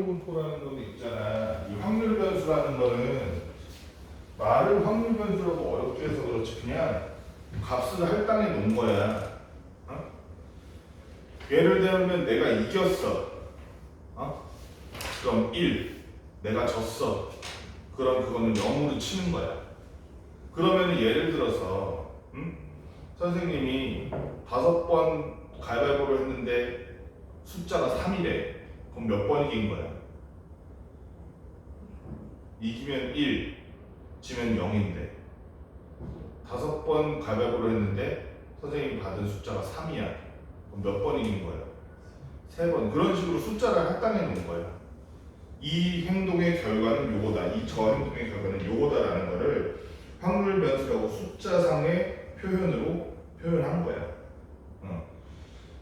확률 분포라는 거는 있잖아. 이 확률 변수라는 거는 말을 확률 변수라고 어렵게 해서 그렇지 그냥 값을 할당해 놓은 거야. 어? 예를 들면 내가 이겼어. 어? 그럼 1. 내가 졌어. 그럼 그거는 0으로 치는 거야. 그러면 예를 들어서 선생님이 5번 가위바위보를 했는데 숫자가 3이래. 그럼 몇 번 이긴 거야? 이기면 1, 지면 0인데 5번 가위바위보를 했는데 선생님이 받은 숫자가 3이야. 그럼 몇 번 이긴 거야? 3번. 그런 식으로 숫자를 할당해 놓은 거야. 이 행동의 결과는 요거다. 이 저 행동의 결과는 요거다라는 거를 확률 변수라고 숫자상의 표현으로 표현한 거야.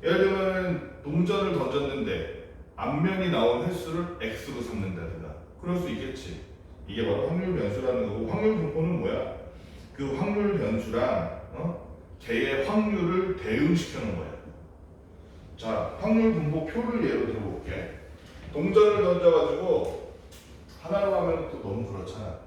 예를 들면 동전을 던졌는데 앞면이 나온 횟수를 x로 삼는다든가 그럴 수 있겠지. 이게 바로 확률 변수라는 거고 확률 분포는 뭐야? 그 확률 변수랑 걔의 확률을 대응시켜 놓은 거야. 자, 확률 분포 표를 예로 들어볼게. 동전을 던져가지고 하나로 하면 또 너무 그렇잖아.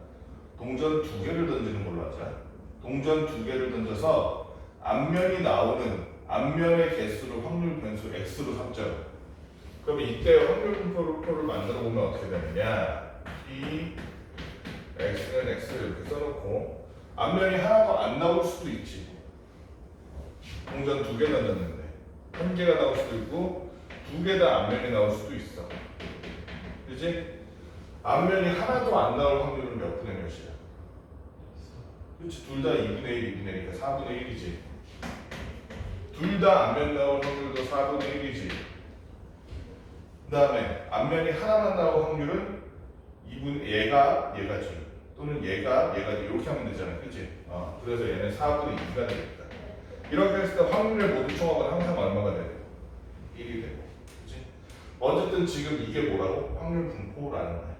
동전 2개를 던지는 걸로 하자. 동전 2개를 던져서 앞면이 나오는 앞면의 개수를 확률 변수 x로 삼자고. 그럼 이때 확률 분포를 만들어 보면 어떻게 되느냐? 이 x는 x를 이렇게 써놓고 앞면이 하나도 안 나올 수도 있지. 동전 2개 던졌는데 1개가 나올 수도 있고 2개 다 앞면이 나올 수도 있어. 그치? 앞면이 하나도 안 나올 확률은 몇 분의 몇이야? 그렇지. 둘 다 2분의 1, 2분의 1이니까 4분의 1이지. 둘 다 앞면 나올 확률도 4분의 1이지. 그 다음에 앞면이 하나만 나올 확률은 2분, 얘가지. 또는 얘가지. 이렇게 하면 되잖아. 그치? 그래서 얘는 4분의 2가 되겠다. 이렇게 했을 때 확률의 모든 총합은 항상 얼마가 되고? 1이 되고. 그치? 어쨌든 지금 이게 뭐라고? 확률 분포라는 거야.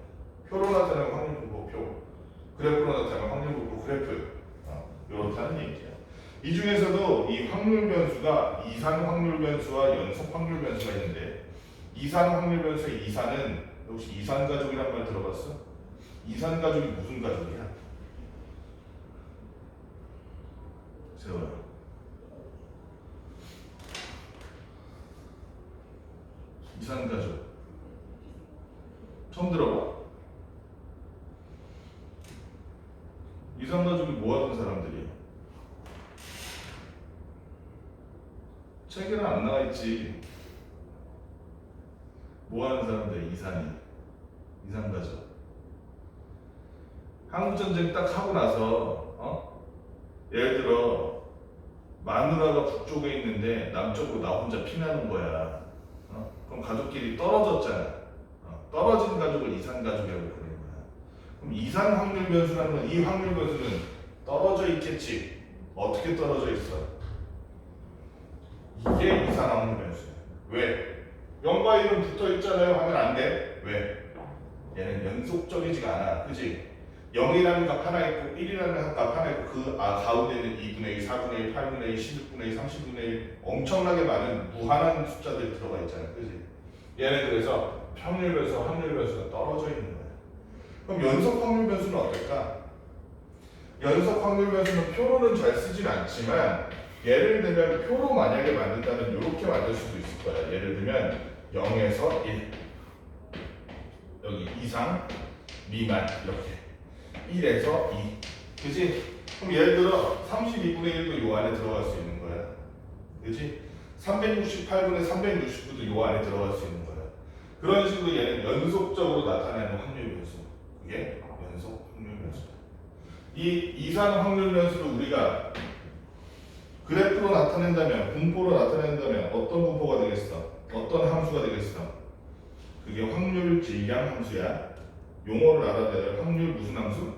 표로 나타내는 확률 분포 표. 그래프로 나타내는 확률 분포 그래프. 이렇게 하는 얘기야. 이 중에서도 이 확률 변수가 이산 확률 변수와 연속 확률 변수가 있는데 이산 확률 변수의 이산은 혹시 이산 가족이란 말 들어봤어? 이산 가족이 무슨 가족이야? 세워요. 이산 가족 처음 들어봐? 이산 가족이 뭐 하는 사람들이야? 책에는 안 나와 있지. 뭐 하는 사람들이 이산 가족. 한국 전쟁 딱 하고 나서 예를 들어 마누라가 북쪽에 있는데 남쪽으로 나 혼자 피나는 거야. 그럼 가족끼리 떨어졌잖아. 떨어진 가족을 이산 가족이라고 부르는 거야. 그럼 이산 확률 변수라는 건 이 확률 변수는 떨어져 있겠지. 어떻게 떨어져 있어? 이게 이산 확률 변수야. 왜? 0과 1은 붙어 있잖아요 하면 안 돼. 왜? 얘는 연속적이지가 않아. 그지? 0이라는 값 하나 있고 1이라는 값 하나 있고 그 가운데는 2분의 2, 4분의 1, 8분의 2, 16분의 2, 30분의 1 엄청나게 많은 무한한 숫자들이 들어가 있잖아. 그지? 얘는 그래서 확률 변수, 확률 변수가 떨어져 있는 거야. 그럼 연속 확률 변수는 어떨까? 연속 확률 변수는 표로는 잘 쓰진 않지만 예를 들면 표로 만약에 만든다면 이렇게 만들 수도 있을 거야. 예를 들면 0에서 1 여기 이상 미만 이렇게 1에서 2 그지? 그럼 예를 들어 32분의 1도 요 안에 들어갈 수 있는 거야. 그지? 368분의 369도 요 안에 들어갈 수 있는 거야. 그런 식으로 얘는 연속적으로 나타내는 확률 변수. 그게 연속 확률 변수다. 이 이산 확률 변수를 우리가 그래프로 나타낸다면, 분포로 나타낸다면 어떤 분포가 되겠어? 어떤 함수가 되겠어? 그게 확률 질량 함수야. 용어를 알아야 확률 무슨 함수?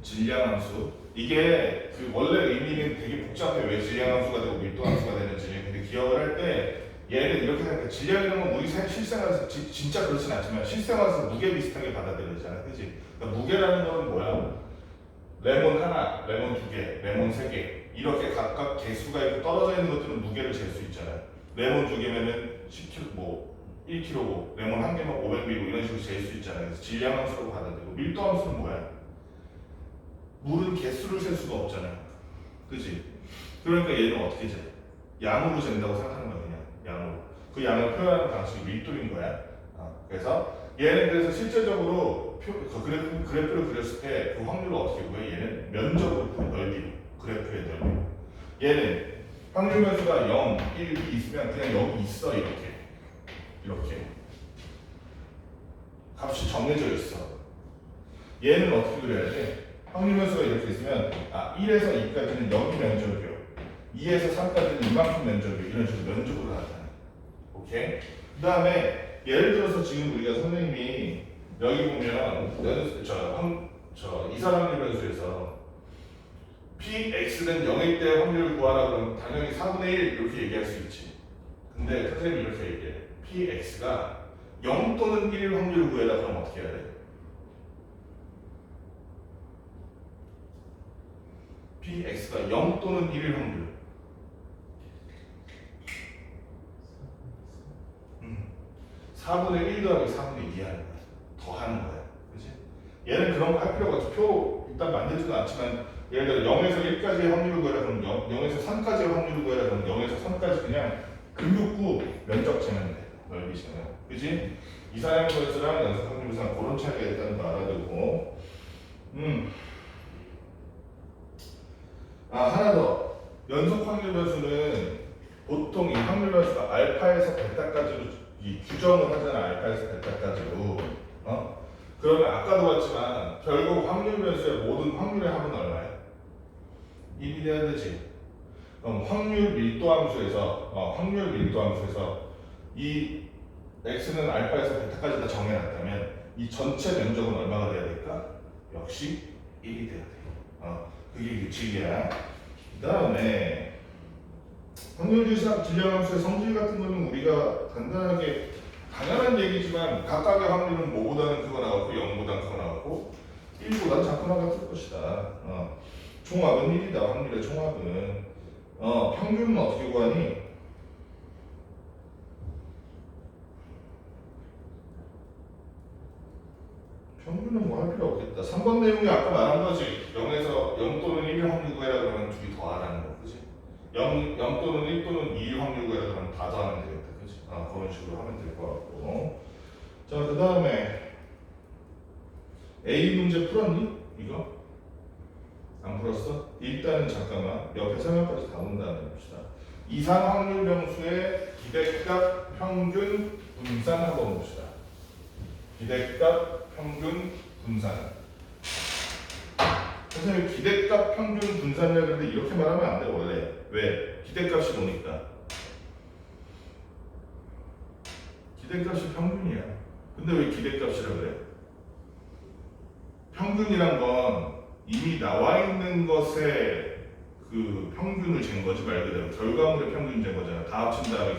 질량 함수. 이게 그 원래 의미는 되게 복잡해. 왜 질량 함수가 되고 밀도 함수가 되는지. 근데 기억을 할 때 얘는 이렇게 생각해. 질량이라는 건 우리 실생활에서 진짜 그렇진 않지만 실생활에서 무게 비슷하게 받아들여지잖아. 그치? 그러니까 무게라는 건 뭐야? 레몬 하나, 레몬 2개, 레몬 3개 이렇게 각각 개수가 있고 떨어져 있는 것들은 무게를 잴 수 있잖아요. 레몬 2개면은 10kg, 뭐 1kg고 레몬 1개면 500mg 이런 식으로 잴 수 있잖아요. 그래서 질량함수라고 받아들이고 밀도함수는 뭐야? 물은 개수를 셀 수가 없잖아요. 그지? 그러니까 얘는 어떻게 재? 양으로 잰다고 생각하는 거야. 그냥 양으로. 그 양을 표현하는 방식이 밀도인 거야. 그래서 얘는 그래서 실제적으로 그래프를 그렸을 때 그 확률을 어떻게 구해? 얘는 면적으로 구해. 넓이로. 그래프의 넓이. 얘는 확률 변수가 0, 1, 2 있으면 그냥 여기 있어. 이렇게 값이 정해져 있어. 얘는 어떻게 그려야 돼? 확률 변수가 이렇게 있으면 1에서 2까지는 여기 면적이요. 2에서 3까지는 이만큼 면적이요. 이런 식으로 면적으로 나타나. 오케이? 그 다음에 예를 들어서 지금 우리가 선생님이 여기 보면 이산확률 변수에서 px는 0일 때 확률을 구하라 그러면 당연히 4분의 1 이렇게 얘기할 수 있지. 근데 선생님이 이렇게 얘기해. px가 0 또는 1일 확률을 구해라 그러면 어떻게 해야 돼? px가 0 또는 1일 확률 4분의 1 더하기 4분의 2 하는 거야. 더 하는 거야. 그치? 얘는 그런 거 할 필요가 없어. 표 일단 만들지는 않지만 예를 들어 0에서 1까지의 확률을 구해라 그러면 0에서 3까지의 확률을 구해라 그러면 0에서 3까지 그냥 근육구 면적 재면 돼. 넓이 재면. 그치? 이산항 변수랑 연속 확률 변수랑 그런 차이가 있다는 거 알아두고 하나 더. 연속 확률 변수는 보통 이 확률 변수가 알파에서 베타까지로 이 규정을 하잖아. 알파에서 베타까지로. 그러면 아까도 봤지만 결국 확률 변수의 모든 확률의 합은 얼마야? 1이 돼야 되지. 그럼 확률 밀도 함수에서 이 x는 알파에서 베타까지 다 정해놨다면 이 전체 면적은 얼마가 돼야 될까? 역시 1이 돼야 돼. 그게 규칙이야. 그 다음에 확률주의상 질량함수의 성질 같은 거는 우리가 간단하게 당연한 얘기지만 각각의 확률은 뭐보다는 크거 나왔고 0보다는 크거 나왔고 1보다는 작거나 같을 것이다. 총합은 1이다. 확률의 총합은. 평균은 어떻게 구하니? 평균은 뭐 할 필요 없겠다. 3번 내용이 아까 말한 거지. 0에서 0 또는 1일 확률 구해라 그러면 둘이 더하라는 거. 그지? 0 또는 1 또는 2일 확률 구해라 그러면 다 더하면 되겠다. 그지? 그런 식으로 하면 될 것 같고. 자, 그 다음에 A 문제 풀었니? 이거? 안 풀었어? 일단은 잠깐만 옆에 설명까지 다 본 다음에 봅시다. 이산 확률 변수의 기대값 평균 분산 한번 봅시다. 기대값 평균 분산. 선생님 기대값 평균 분산이라고 하는데 이렇게 말하면 안 돼 원래. 왜? 기대값이 뭐니까? 기대값이 평균이야. 근데 왜 기대값이라 그래? 평균이란 건 이미 나와 있는 것의 그 평균을 잰 거지 말 그대로 결과물의 평균 잰 거잖아. 다 합친 다음에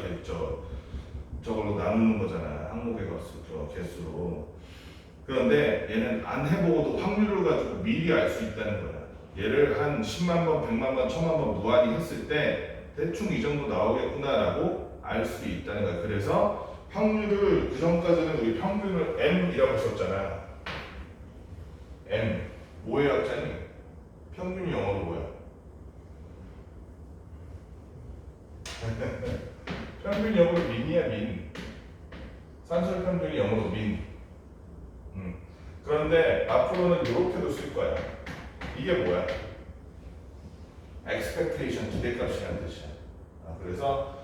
저걸로 나누는 거잖아. 항목의 개수로. 그런데 얘는 안 해보고도 확률을 가지고 미리 알 수 있다는 거야. 얘를 한 10만 번, 100만 번, 1000만 번 무한히 했을 때 대충 이 정도 나오겠구나라고 알 수 있다는 거야. 그래서 확률을 그 전까지는 우리 평균을 M이라고 썼잖아. M. 뭐의 약자니? 평균이 영어로 뭐야? 평균 영어로 민이야 민. 산술 평균이 영어로 민. 그런데 앞으로는 이렇게도 쓸 거야. 이게 뭐야? expectation 기대값이라는 뜻이야. 그래서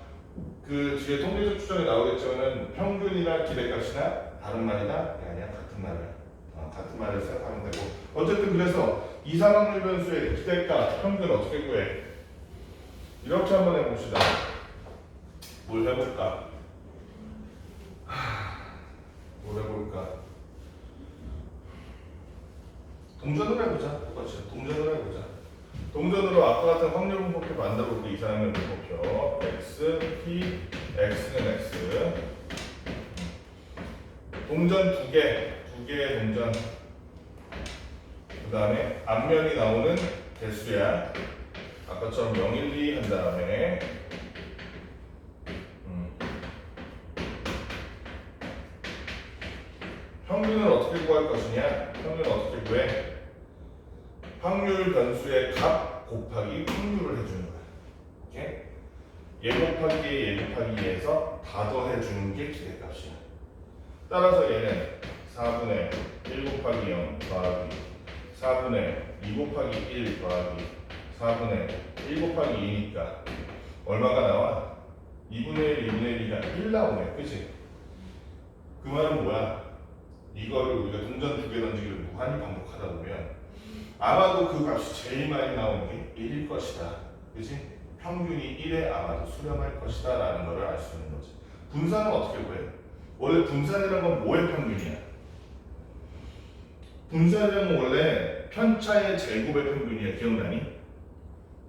그 뒤에 통계적 추정이 나오겠지만은 평균이나 기대값이나 다른 말이다? 아니야 같은 말이야. 같은 말을 생각하면 되고 어쨌든 그래서 이산확률 변수의 기대값 평균 어떻게 구해? 이렇게 한번 해봅시다. 뭘 해볼까? 뭘 해볼까? 동전으로 해보자. 똑같이 동전으로 해보자. 동전으로 아까 같은 확률 분포표 만들어볼게. 이산확률 분포표 x, p, x는 x. 동전 두 개의 동전. 그 다음에 앞면이 나오는 개수야. 아까처럼 0, 1, 2 한 다음에 평균을 어떻게 구할 것이냐? 평균을 어떻게 구해? 확률 변수의 값 곱하기 확률을 해주는 거야. 오케이? 얘 곱하기 얘 곱하기 얘에서 다 더해주는 게 기대값이야. 따라서 얘는 4분의 1 곱하기 0 더하기 4분의 2 곱하기 1 더하기 4분의 1 곱하기 2니까 얼마가 나와? 2분의 1, 2분의 1이가 1 나오네. 그치? 그 말은 뭐야? 이거를 우리가 동전 2개 던지기를 무한히 반복하다 보면 아마도 그 값이 제일 많이 나오는 게 1일 것이다. 그치? 평균이 1에 아마도 수렴할 것이다 라는 것을 알 수 있는 거지. 분산은 어떻게 구해? 원래 분산이라는 건 뭐의 평균이야? 분산이라는 건 원래 편차의 제곱의 평균이야. 기억나니?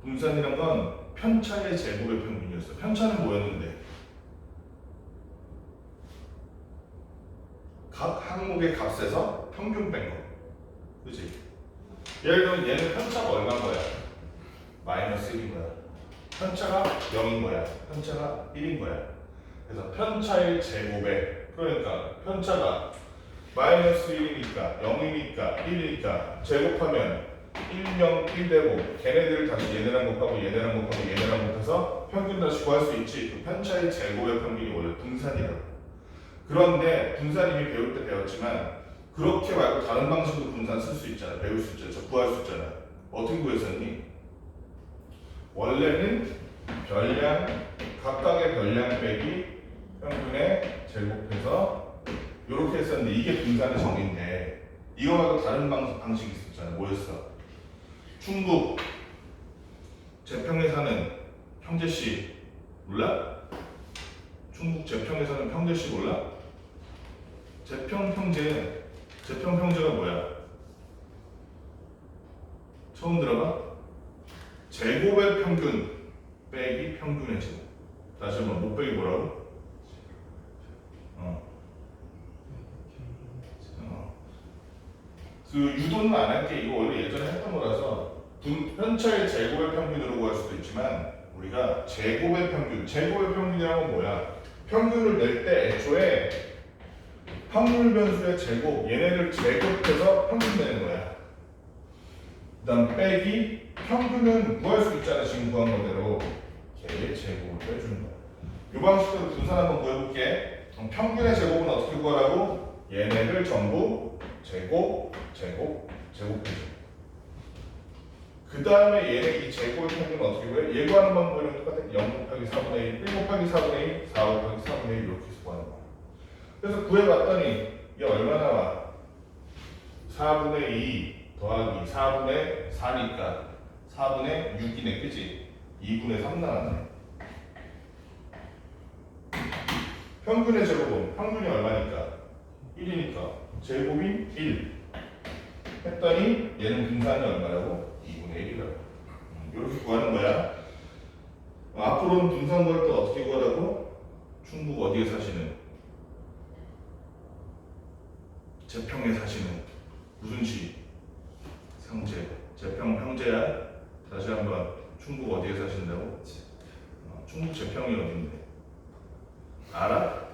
분산이란 건 편차의 제곱의 평균이었어. 편차는 뭐였는데? 각 항목의 값에서 평균 뺀 거. 그치? 예를 들면 얘는 편차가 얼마인 거야? 마이너스 1인 거야. 편차가 0인 거야. 편차가 1인 거야. 그래서 편차의 제곱에, 그러니까 편차가 마이너스 1이니까 0이니까 1이니까 제곱하면 1, 0, 1 되고 걔네들을 다시 얘네랑 곱하고 얘네랑 곱하고 얘네랑 곱해서 평균 다시 구할 수 있지. 그 편차의 제곱의 평균이 원래 분산이라고. 그런데 분산 이미 배울 때 배웠지만 그렇게 말고 다른 방식으로 분산 쓸 수 있잖아. 배울 수 있잖아. 구할 수 있잖아. 어떻게 구했었니? 원래는 별량, 각각의 별량 빼기 평균에 제곱해서 이렇게 했었는데 이게 분산의 정의인데 이거 말고 다른 방식이 있었잖아. 뭐였어? 충북 제평에 사는 평재씨 몰라? 충북 제평에 사는 평재씨 몰라? 제평 평제가 뭐야? 처음 들어봐? 제곱의 평균 빼기 평균의 제곱. 다시 한번 못 빼기 뭐라고? 그 유도는 안 할게. 이거 원래 예전에 했던 거라서 편차의 제곱의 평균으로 구할 수도 있지만 우리가 제곱의 평균이라는 건 뭐야? 평균을 낼 때 애초에 확률 변수의 제곱, 얘네를 제곱해서 평균 내는 거야. 그 다음 빼기 평균은 구할 수 있잖아. 지금 구한 거대로 걔의 제곱을 빼주는 거야. 이 방식으로 분산 한번 구해볼게. 평균의 제곱은 어떻게 구하라고? 얘네를 전부 제곱해줘. 그 다음에 얘네 이 제곱 평균은 어떻게 구해? 예구하는 방법이랑 똑같아. 0 곱하기 4분의 1, 1 곱하기 4분의 1, 4 곱하기 4분의 1 이렇게 해서 구하는 거야. 그래서 구해봤더니 이게 얼마 나와? 4분의 2 더하기 4분의 4니까 4분의 6이네. 그치? 2분의 3 나왔네. 평균의 제곱은 평균이 얼마니까? 1이니까 제곱이 1 했더니 얘는 분산이 얼마라고? 2분의 1이라고. 이렇게 구하는 거야. 앞으로는 분산 구할 때 어떻게 구하라고? 충북 어디에 사시는? 제평에 사시는 무슨 시? 상제. 제평 평제야. 다시 한번 충북 어디에 사신다고? 충북 제평이 어딘데? 알아?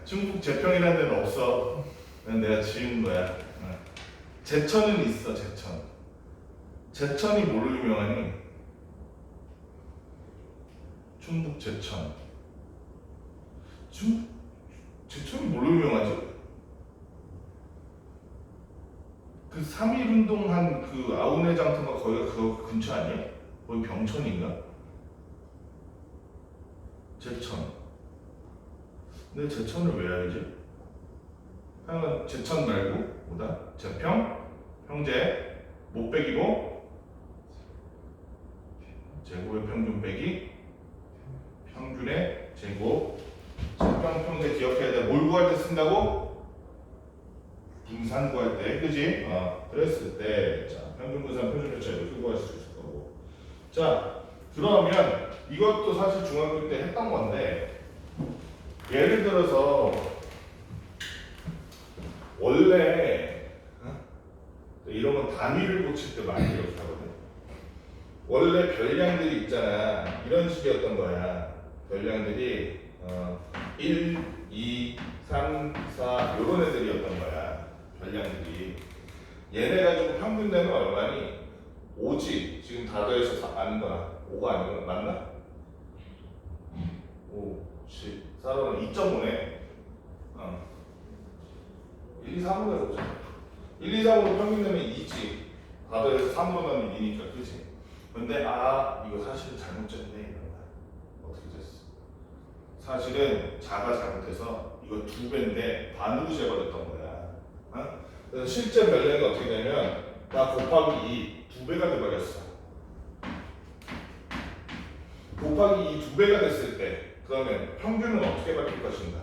충북 제평이라는 데는 없어. 그냥 내가 지은 거야. 제천은 있어. 제천이 뭐로 유명하니? 충북 제천. 제천이 뭐로 유명하지? 그 3.1운동 한 그 아우네 장터가 거기가 그 근처 아니야? 거기 병천인가? 제천. 근데 제천을 왜 알지? 하여간 제천 말고 뭐다? 제평, 평제, 못 빼기고 제곱의 평균 빼기 평균의 제곱. 제평, 평제 기억해야 돼. 뭘 구할 때 쓴다고? 분산 구할 때, 그지? 그랬을 때, 자, 평균 분산, 표준 편차 이렇게 구할 수 있을 거고. 자, 그러면 이것도 사실 중학교 때 했던 건데, 예를 들어서 원래 이런 건 단위를 고칠 때 많이 이렇게 하거든. 원래 별량들이 있잖아. 이런 식이었던 거야. 별량들이 1, 2, 3, 4 요런 애들이었던 거야. 별량들이. 얘네 가지고 평균 내면 얼마니? 5지. 지금 다 더해서 아닌가? 5가 아니구나. 맞나? 5, 10, 4는 2.5네. 1, 2, 3으로 해보자. 1, 2, 3으로 평균 내면 2지. 다 더해서 3으로 넣으면 2니까, 그치? 근데, 이거 사실은 잘못됐네. 이런다. 어떻게 됐어? 사실은 자가 잘못해서 이거 2배인데 반으로 재버렸던 거야. 그래서 실제 별량이 어떻게 되냐면, 다 곱하기 2, 2배가 돼버렸어. 곱하기 2, 2배가 됐을 때, 그러면 평균은 어떻게 바뀔 것인가?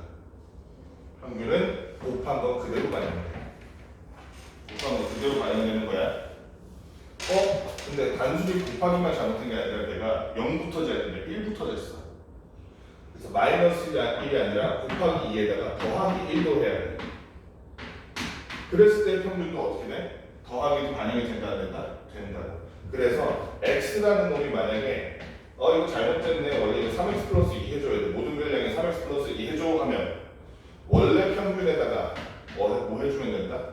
평균은 곱한 거 그대로 반영돼. 곱한 거 그대로 반영되는 거야. 근데 단순히 곱하기만 잘못된 게 아니라 내가 0부터 쟀는데 1부터 쟀어. 그래서 마이너스 1이 아니라 곱하기 2에다가 더하기 1도 해야 돼. 그랬을 때 평균도 어떻게 돼? 더하기도 반영이 된다 안 된다? 된다고. 그래서 x라는 놈이 만약에 이거 잘못됐네. 원래 이거 3x 플러스 2 해줘야 돼. 모든 별량에 3x 플러스 2 해줘 하면 원래 평균에다가 뭐 해주면 된다?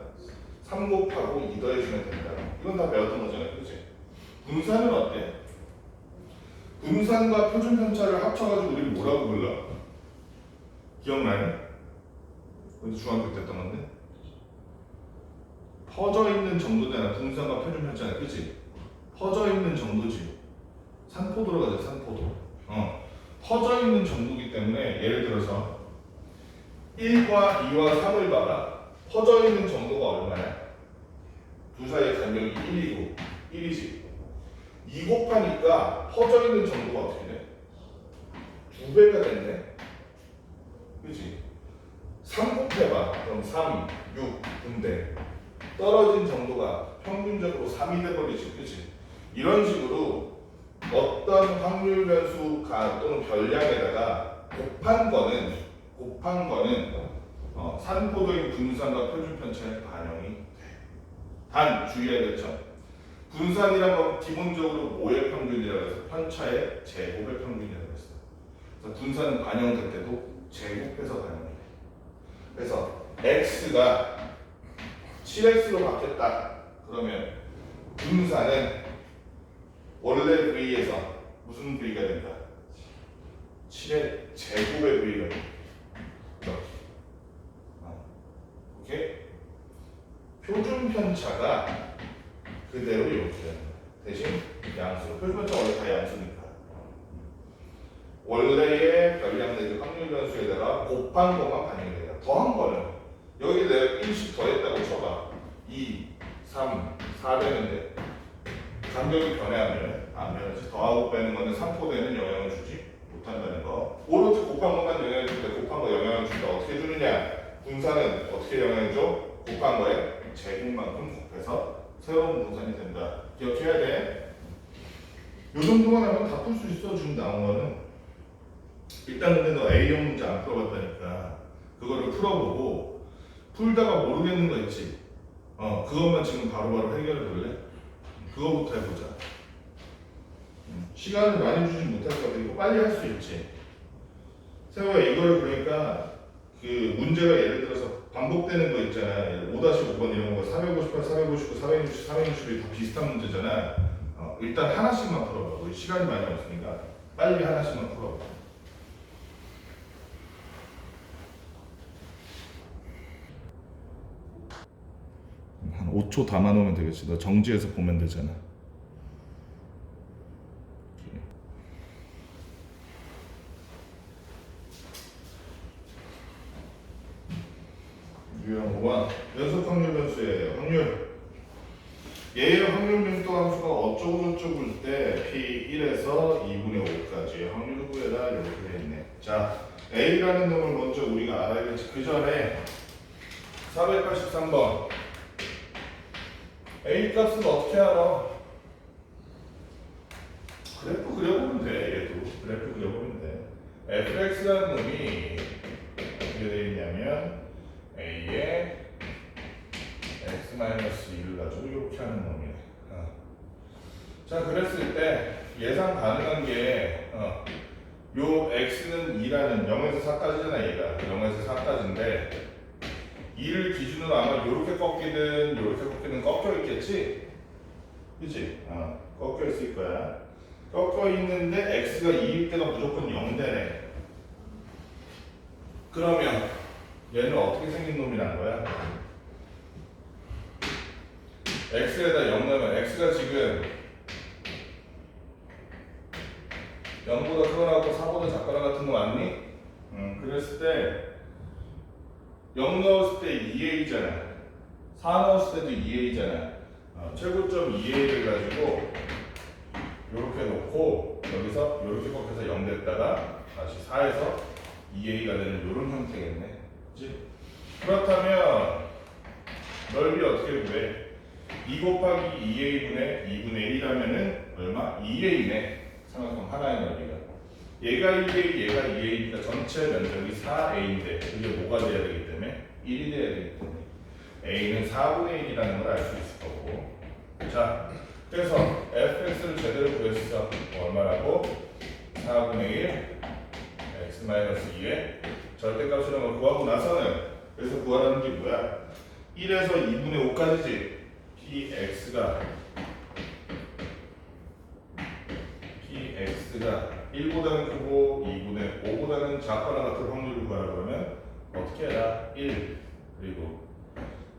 3 곱하고 2 더해주면 된다. 이건 다 배웠던 거잖아요. 그치? 분산은 어때? 분산과 표준 편차를 합쳐가지고 우리 뭐라고 불러? 기억나니? 우리 중학교 때 했던 건데? 퍼져 있는 정도잖아. 분산과 표준 편차는. 그치? 퍼져 있는 정도지. 산포도로 가자. 산포도. 퍼져 있는 정도이기 때문에 예를 들어서 1과 2와 3을 봐라. 퍼져 있는 정도가 얼마야? 두 사이의 간격이 1이고 1이지. 2 곱하니까 퍼져 있는 정도가 어떻게 돼? 2배가 됐네. 그치? 3 곱해봐. 그럼 3, 6, 근데 떨어진 정도가 평균적으로 3이 돼버리지. 그치? 이런 식으로 어떤 확률 변수가 또는 별량에다가 곱한 거는 산포도인 분산과 표준 편차에 반영이 돼. 단 주의해야 될 점. 분산이란 건 기본적으로 모의 평균이라고 해서 편차의 제곱의 평균이라고 했어. 그래서 분산은 반영될 때도 제곱해서 반영이 돼. 그래서 x가 7x로 바뀌었다. 그러면 분산은 원래 v에서 무슨 v가 된다? 7의 제곱의 v가 된다. 오케이? 표준 편차가 그대로 이렇게 됩니다. 대신 양수. 표준 편차 원래 다 양수니까. 원래의 별량 내지 확률 변수에다가 곱한 것만 반영이 돼요. 더한 거는 여기 내가 1씩 더했다고 쳐봐. 2, 3, 4 되는데 간격이 변해하면 안 변하지. 더하고 빼는 거는 3포대는 영향을 주지 못한다는 거. 오로지 곱한 것만 영향을 줄 때 곱한 거 영향을 준다. 어떻게 주느냐? 분산은 어떻게 영향을 줘? 곱한 거에 제곱만큼 곱해서 새로운 분산이 된다. 기억해야 돼. 요 정도만 하면 다 풀 수 있어. 지금 나온 거는. 일단 근데 너 A형 문제 안 풀어봤다니까 그거를 풀어보고 풀다가 모르겠는 거 있지? 그것만 지금 바로바로 해결해 볼래? 그거부터 해보자. 시간을 많이 주진 못할 것 같아. 이거 빨리 할 수 있지. 세호야 이거를 그러니까 그 문제가 예를 들어서 반복되는 거 있잖아. 5-5번 이런 거 458, 459, 460, 460이 다 비슷한 문제잖아. 일단 하나씩만 풀어봐. 우리 시간이 많이 없으니까 빨리 하나씩만 풀어봐. 한 5초 담아놓으면 되겠지. 너 정지해서 보면 되잖아. 유형 5번 연속 확률 변수의 확률. 얘의 확률 밀도 함수가 어쩌고저쩌고일 때 P1에서 2분의 5까지 확률을 구해라 이렇게 되어 있네. 자, A라는 놈을 먼저 우리가 알아야겠지. 그 전에 483번 A 값은 어떻게 알아? 그래프 그려보면 돼. 얘도 그래프 그려보면 돼. fx라는 놈이 어떻게 되어 있냐면 A에 x-1을 가지고 이렇게 하는 놈이네. 자, 그랬을 때 예상 가능한 게 요 x는 2라는 0에서 4까지잖아. 얘가 0에서 4까지인데 2를 기준으로 아마 요렇게 꺾이든 요렇게 꺾이든 꺾여 있겠지? 그치? 꺾여 있을 거야. 꺾여 있는데 x가 2일 때가 무조건 0되네. 그러면 얘는 어떻게 생긴 놈이란 거야? x에다 0 넣으면 x가 지금 0보다 크거나 4보다 작거나 같은 거 맞니? 그랬을 때 0 넣었을 때 2a잖아. 4 넣었을 때도 2a잖아. 최고점 2a를 가지고 이렇게 놓고 여기서 이렇게 꺾여서 0 됐다가 다시 4에서 2a가 되는 이런 형태겠네. 그치? 그렇다면 넓이 어떻게 구해? 2 곱하기 2a분의 2분의 1이라면은 얼마? 2a네. 삼각형 하나의 넓이가. 얘가 2a, 얘가 2a니까 전체 면적이 4a인데 이게 뭐가 돼야 되기 때문에 1이 돼야 되기 때문에 a는 4분의 1이라는 걸 알 수 있을 거고. 자, 그래서 fx를 제대로 구했어. 얼마라고? 4분의 1 x-2의 절대값이라는 걸 구하고 나서는 그래서 구하라는 게 뭐야? 1에서 2분의 5까지지. px가 1보다는 크고 2분의 5보다는 작거나 같은 확률을 구하라 그러면 어떻게 해라? 1 그리고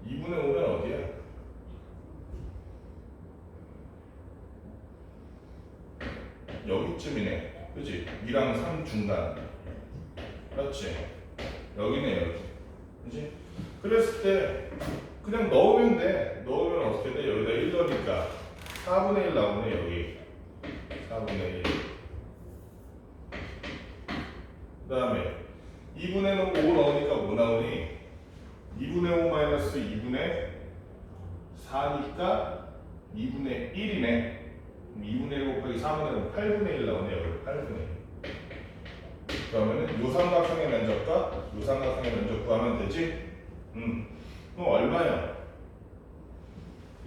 2분의 5는 어디야? 여기쯤이네. 그치? 2랑 3 중간. 그렇지? 여기네 여기. 그치? 그랬을 때 그냥 넣으면 돼. 넣으면 어떻게 돼? 여기다 1 넣으니까 4분의 1 나오네 여기. 4분의 1. 그 다음에 2분의 5 넣으니까 뭐 나오니? 2분의 5 마이너스 2분의 4니까 2분의 1이네. 2분의 1 곱하기 4분의 5 8분의 1 나오네 여기 8분의 1. 그러면은 요 삼각형의 면적과 요 삼각형의 면적 구하면 되지? 그럼 얼마야?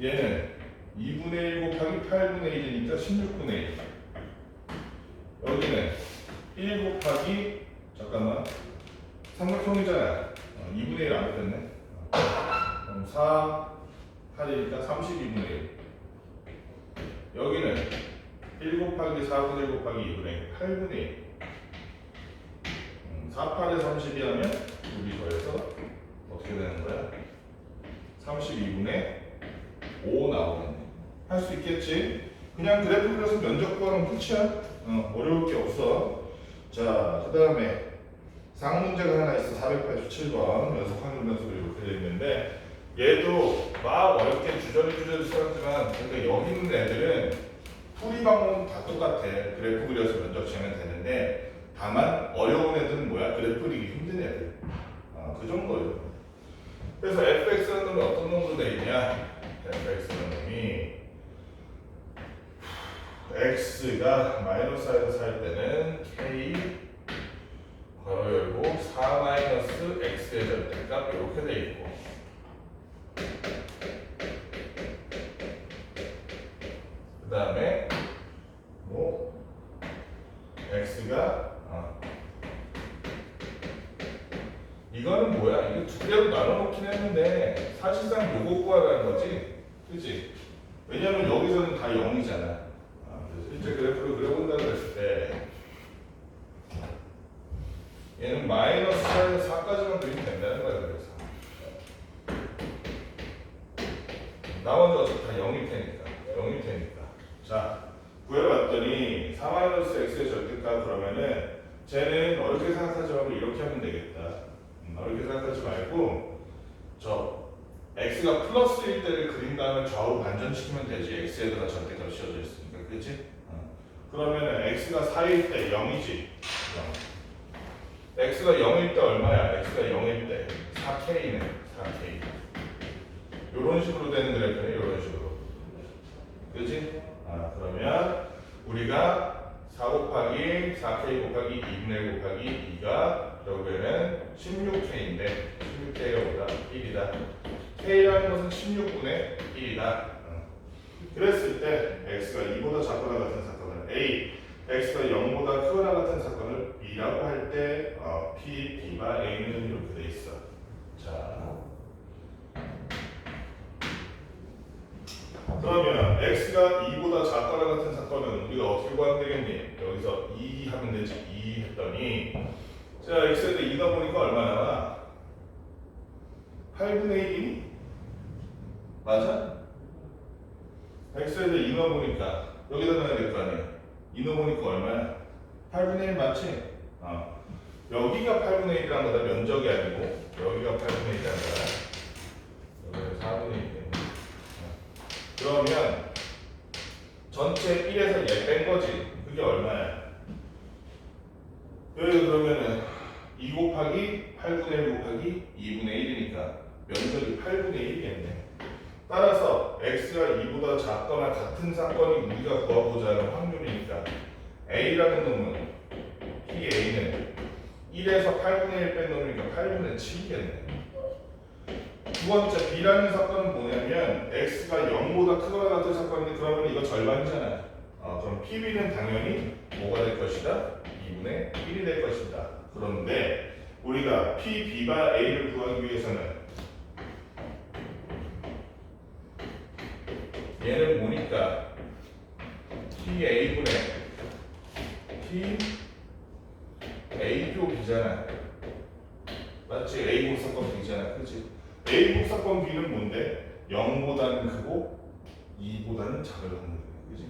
얘는 2분의 1 곱하기 8분의 1이니까 16분의 1. 여기는 1 곱하기 잠깐만 삼각형이잖아. 2분의 1 안 됐네. 그럼 4, 8이니까 32분의 1. 여기는 1 곱하기 4분의 1 곱하기 2분의 1, 8분의 1. 4, 8에 32 하면 둘이 더해서 어떻게 되는 거야? 32분의 5 나오겠네. 할 수 있겠지? 그냥 그래프 그려서 면적 구하면 끝이야. 어려울 게 없어. 자, 그 다음에 쌍문제가 하나 있어. 487번 연속 확률 변수로 이렇게 되어 있는데 얘도 막 어렵게 주저리 쓰였지만 그러니까 여기 있는 애들은 풀이 방법은 다 똑같아. 그래프 그려서 면적 재면 되는데 다만 어려운 애들은 뭐야? 그래프 그리기 힘든 애들. 그 정도예요. 그래서 fx라는 놈이 어떤 놈으로 되어 있냐? fx라는 놈이 x가 마이너스에서 살 때는 k 괄호 열고 4 마이너스 x의 절대값 이렇게 돼 있고 그 다음에 뭐 x가 이거는 뭐야? 이거 두 개로 나눠놓긴 했는데 사실상 요거 구하라는 거지, 그치? 왜냐면 여기서는 다 0이잖아. 그래서 실제 그래프를 그려본다고 했을 때 얘는 마이너스 4에서 4까지만 그리면 된다는 거야. 그래서 나머지 어차피 다 0일 테니까 자, 구해봤더니 4 마이너스 x의 절대값 그러면은 쟤는 어렵게 생각하지 말고 이렇게 하면 되겠다. 어렵게 생각하지 말고 저 x가 플러스일 때를 그린 다음에 좌우 반전시키면 되지. x에다가 절대값 씌워져 있으니까, 그렇지? 그러면은 x가 4일 때 0이지. x가 0일 때 얼마야? x가 0일 때 4k네. 4k. 이런 식으로 되는 그래프네. 이런 식으로. 그렇지? 그러면 우리가 4 곱하기 4k 곱하기 2분의 1 곱하기 2가 결국에는 16k인데 16k가 뭐다? 1이다. k라는 것은 16분의 1이다. 그랬을 때 x가 2보다 작거나 같은 사건은 a x가 0보다 크거나 같은 사건을 b라고 할 때 p, b가 a는 이렇게 돼 있어. 자, 그러면 x가 2보다 작거나 같은 사건은 우리가 어떻게 구하면 되겠니? 여기서 2 하면 되지. 2 했더니 자, x에다 2다 보니까 얼마 나와? 8분의 1이니? 맞아? x에다 2 넣어보니까 여기다 넣어야 될 거 아니야. 2 넣어보니까 얼마야? 8분의 1 맞지? 여기가 8분의 1이란 거다. 면적이 아니고 여기가 8분의 1이란 거야. 여기가 4분의 1. 그러면 전체 1에서 얘 뺀 거지. 그게 얼마야? 여기 그러면은 2 곱하기 8분의 1 곱하기 2분의 1이니까 면적이 8분의 1이겠네. 따라서 x가 2보다 작거나 같은 사건이 우리가 구하고자 하는 확률이니까 a라는 놈은 PA는 1에서 8분의 1 뺀 놈이니까 8분의 7이겠네. 두 번째 b라는 사건은 뭐냐면 x가 0보다 크거나 같은 사건인데 그러면 이거 절반이잖아. 그럼 PB는 당연히 뭐가 될 것이다? 2분의 1이 될 것이다. 그런데 우리가 PB가 A를 구하기 위해서는 얘는 뭐니까 PA분의 PA 표 B잖아. 맞지? A 곡사건 B잖아. 그치? A 곡사건 B는 뭔데? 0보다는 크고 2보다는 작을 갖는 거야. 그치?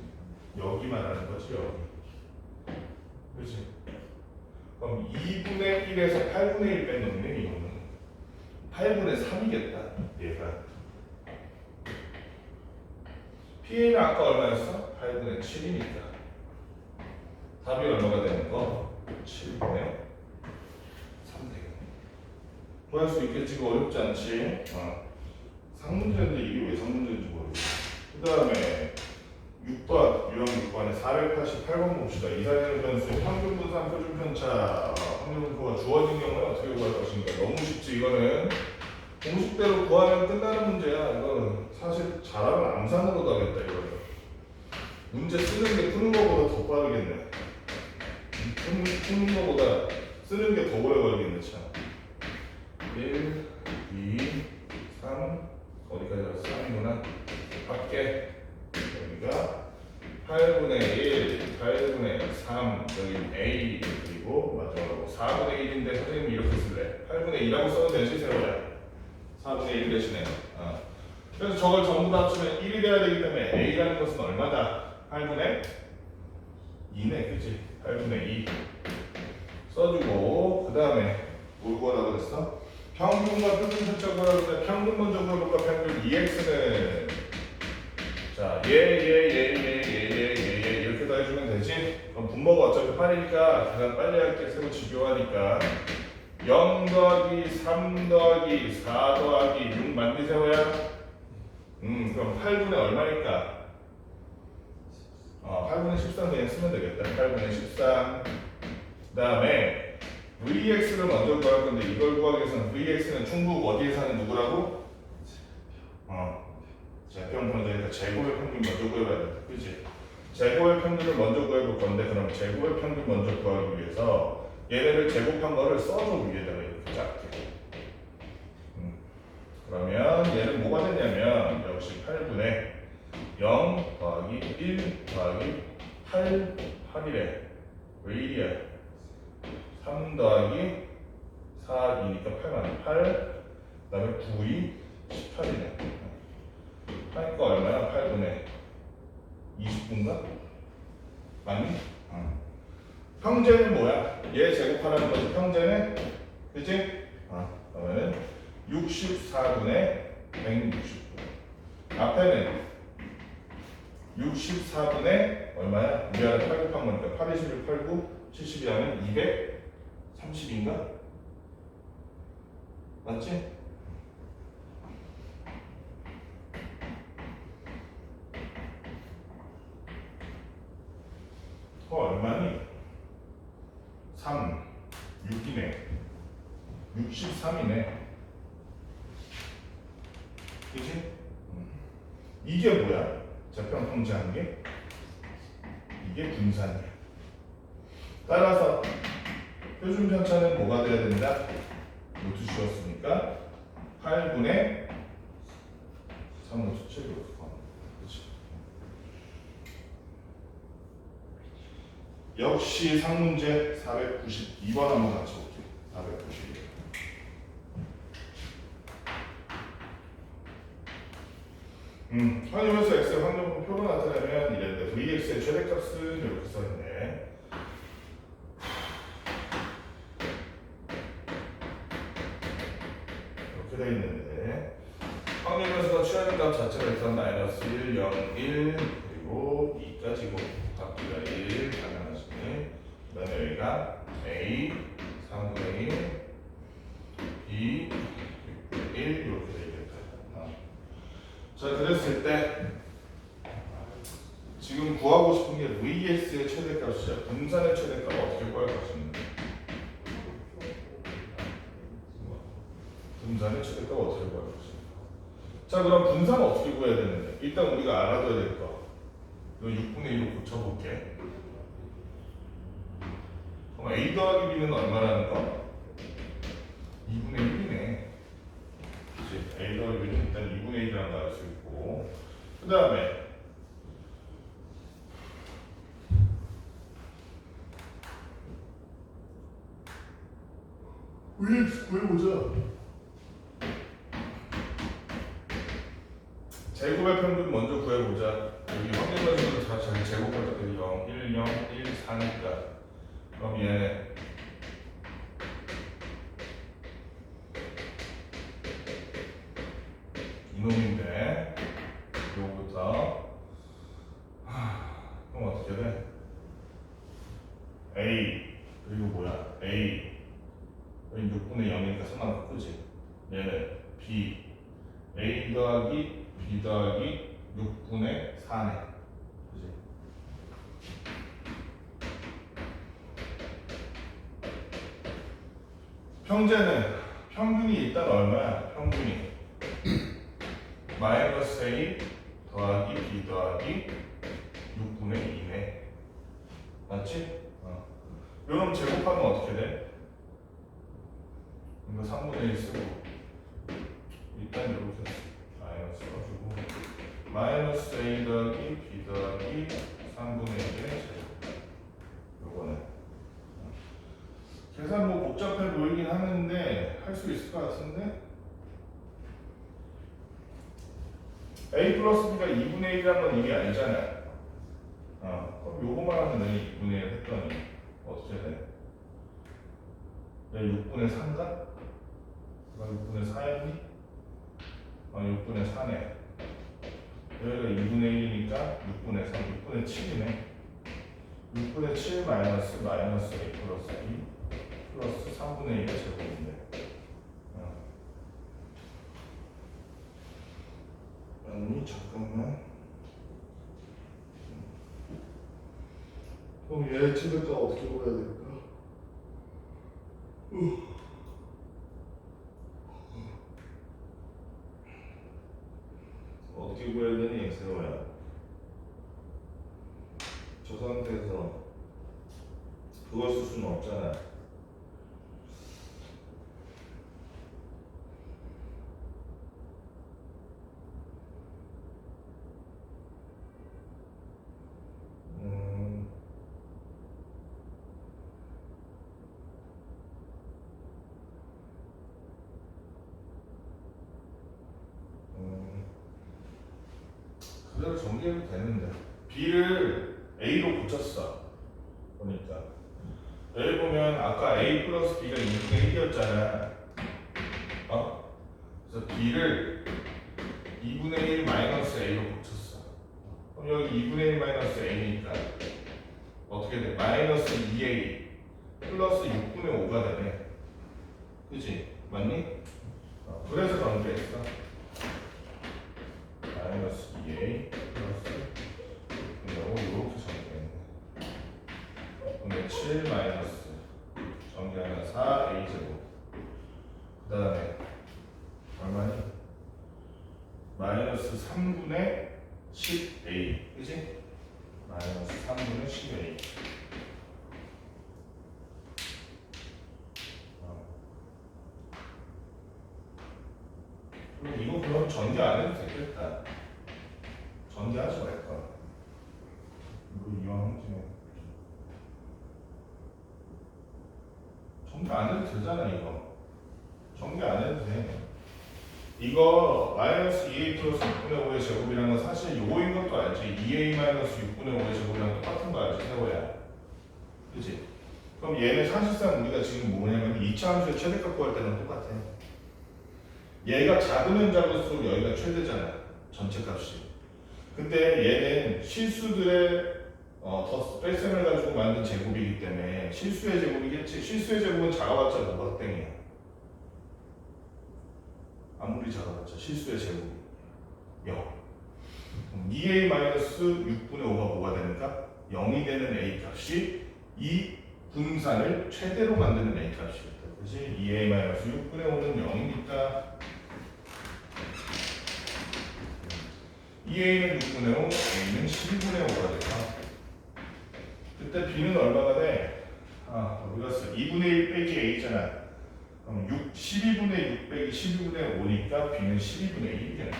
여기 말하는 거지. 여기. 그치? 그럼 2분의 1에서 8분의 1 뺀 놈이네. 이거는 8분의 3이겠다. 얘가 PA는 아까 얼마였어? 8분의 7이니까 답이 얼마가 되는 거? 7분의 3 되겠네. 구할 수 있겠지. 이거 어렵지 않지? 상문제인데 이게 왜 상문제인지 모르겠어. 그 다음에 6번, 유형 6번에 488번 봅시다. 이사되는 변수의 평균 분산 표준 편차 확률 분포가 주어진 경우에 어떻게 구할 것인가. 너무 쉽지. 이거는 공식대로 구하면 끝나는 문제야. 이거 사실 잘하면 암산으로 가겠다. 이거는 문제 쓰는 게 푸는 거보다 더 빠르겠네. 푸는 거보다 쓰는 게 더 오래 걸리겠네. 참. 1, 2, 3 어디까지 갔어? 3이구나. 밖에 여기가 8분의 1, 8분의 3 여기 A 그리고 마지막으로 4분의 1인데 선생님이 이렇게 쓸래. 8분의 2라고 써도 되지 세워야. 4분의 1 대신에. 그래서 저걸 전부 다 합치면 1이 돼야 되기 때문에 A라는 것은 얼마다? 8분의 2네. 그치? 8분의 2 써주고 그 다음에 뭘 구하라고 그랬어? 평균과 표준 편차 구하라고 그랬는데 평균 먼저 구해볼까? 평균 2x는 자 얘 이렇게 다 해주면 되지? 그럼 분모가 어차피 8이니까 계산 빨리 할게. 세고 집요하니까 0 더하기 3 더하기 4 더하기 6 맞니 세호야? 그럼 8분의 얼마니까? 8분의 13 그냥 쓰면 되겠다. 8분의 13. 그 다음에 VX를 먼저 구할 건데 이걸 구하기 위해서는 VX는 충북 어디에 사는 누구라고? 제평 먼저 제곱의 평균 먼저 구해봐야 돼. 그치? 제곱의 평균을 먼저 구해볼 건데 그럼 제곱의 평균 먼저 구하기 위해서 얘네를 제곱한 거를 써줘. 위에다가 이렇게 작게. 그러면 얘는 뭐가 되냐면 역시 8분의 0 더하기 1 더하기 8이래. 왜 1이야? 3 더하기 4이니까 8만 8. 그 다음에 9이 18이네. 하니까 얼마야? 8분의 20분가? 맞니? 평제는 뭐야? 얘 제곱하라는 거지. 평제는 그치? 그러면은 64분의 169. 앞에는 64분의 얼마야? 위아래 8 곱한 거니까 8, 21, 8, 9, 70이 하면 230인가? 맞지? 얼마니? 3, 6이네. 63이네. 그치? 이게 뭐야? 제평 통제한 게? 이게 분산이야. 따라서 표준 편차는 뭐가 돼야 된다? 루트 씌웠으니까 8분의 3루트 7 이렇게 구하는 거야. 그치? 역시 상문제 492번 한번 같이 볼게요. 492번. 확률에서 x의 확률분 표로 나타내면 이랬는데 vx의 최대값은 이렇게 써있네. 이렇게 돼 있는데 확률에서 취하는 값 자체가 일단 마이너스 1, 0, 1 그리고 2까지고 값비가 1 당연하지. 그 다음에 여기가 a 3분의 1 b 6분의 1 이렇게 돼 있겠다. 자, 그랬을 때 지금 구하고 싶은 게 vx의 최대값이죠. 분산의 최대값 어떻게 구할 것인가? 분산의 최대값 어떻게 구할 것인가? 자, 그럼 분산 어떻게 구해야 되는데? 일단 우리가 알아둬야 될 거. 이거 6분의 1로 고쳐볼게. 그럼 a 더하기 b는 얼마라는 거? 2분의 1이네. 그치? a 더하기 b는 일단 2분의 1이라는 거 알 수 있고, 그 다음에 vx 구해보자. 제곱의 평균 먼저 구해보자. 여기 확률가지고 다 제곱할 때 0, 1, 0, 1, 4니까 그럼 얘는 이놈인데 요거부터 그럼 어떻게 돼? A 그리고 뭐야? A 여기 6분의 0이니까 상관없고 그지? 얘는 B A 더하기 B 더하기 6분의 4네 그지? 평제는 평균이 일단 얼마야? 평균이 마이너스 A 더하기 B 더하기 6분의 2네 맞지? 요럼 제곱하면 어떻게 돼? 이거 3분의 1 쓰고 일단 이렇게 마이너스 써주고 마이너스 A 더하기 B 더하기 3분의 1의 제곱 요거는 계산 뭐 복잡해 보이긴 하는데 할 수 있을 것 같은데 A 플러스 B가 2분의 1이란 건 이게 아니잖아. 그럼 요거만 하면 2분의 1 했더니 어떻게 돼? 얘 6분의 3인가? 6분의 4였니? 6분의 4네. 여기가 2분의 1이니까 6분의 3, 6분의 7이네. 6분의 7 마이너스 A 플러스 B 플러스 3분의 1의 제곱인데. 아니 잠깐만. 그럼 얘 최대값 어떻게 구해야 될까? 어떻게 구해야 되니 세호야? 저 상태에서 그걸 쓸 수는 없잖아. 그대로 전개해도 되는데 B를 A로 고쳤어. 보니까 여기 보면 아까 A 플러스 B가 2분의 1이었잖아. 그래서 B를 2분의 1 마이너스 A로 고쳤어. 그럼 여기 2분의 1 마이너스 A니까 어떻게 돼? 마이너스 2A 플러스 6분의 5가 되네. 그치? 맞니? 그래서 전개했어. 마이너스 2A 플러스 6분의 5 이렇게 전개했네. 그러면 7 마이너스 전개하면 4A 제곱. 그 다음에 얼마니? 마이너스 3분의 10A 그치? 마이너스 3분의 10A 이거 그럼 전개 안 해도 되겠다. 전개하지 말까. 이거 이왕 중에 전개 안 해도 되잖아. 이거 전개 안 해도 돼. 이거 마이너스 2a 플러스 6분의 5의 제곱이라는 건 사실 요거인 것도 알지. 2a 마이너스 6분의 5의 제곱이랑 똑같은 거 알지, 세호야. 그치? 그럼 얘는 사실상 우리가 지금 뭐냐면 2차 함수의 최대값 구할 때는 똑같아. 얘가 작으면 작을수록 여기가 최대잖아, 전체 값이. 근데 얘는 실수들의 더 뺄셈을 가지고 만든 제곱이기 때문에 실수의 제곱이겠지. 실수의 제곱은 작아봤자 뭐가 땡이야. 아무리 작아봤자 실수의 제곱이 0. 2a-6분의 5가 뭐가 되니까 0이 되는 a 값이 이 분산을 최대로 만드는 a 값이겠다. 그렇지? 2a-6분의 5는 0이니까 2a는 6분의 5, a는 12분의 5가 될까? 그때 b는 얼마가 돼? 어디 갔어? 2분의 1 빼기 a잖아. 그럼 12분의 6 빼기 12분의 5니까 b는 12분의 1이겠네.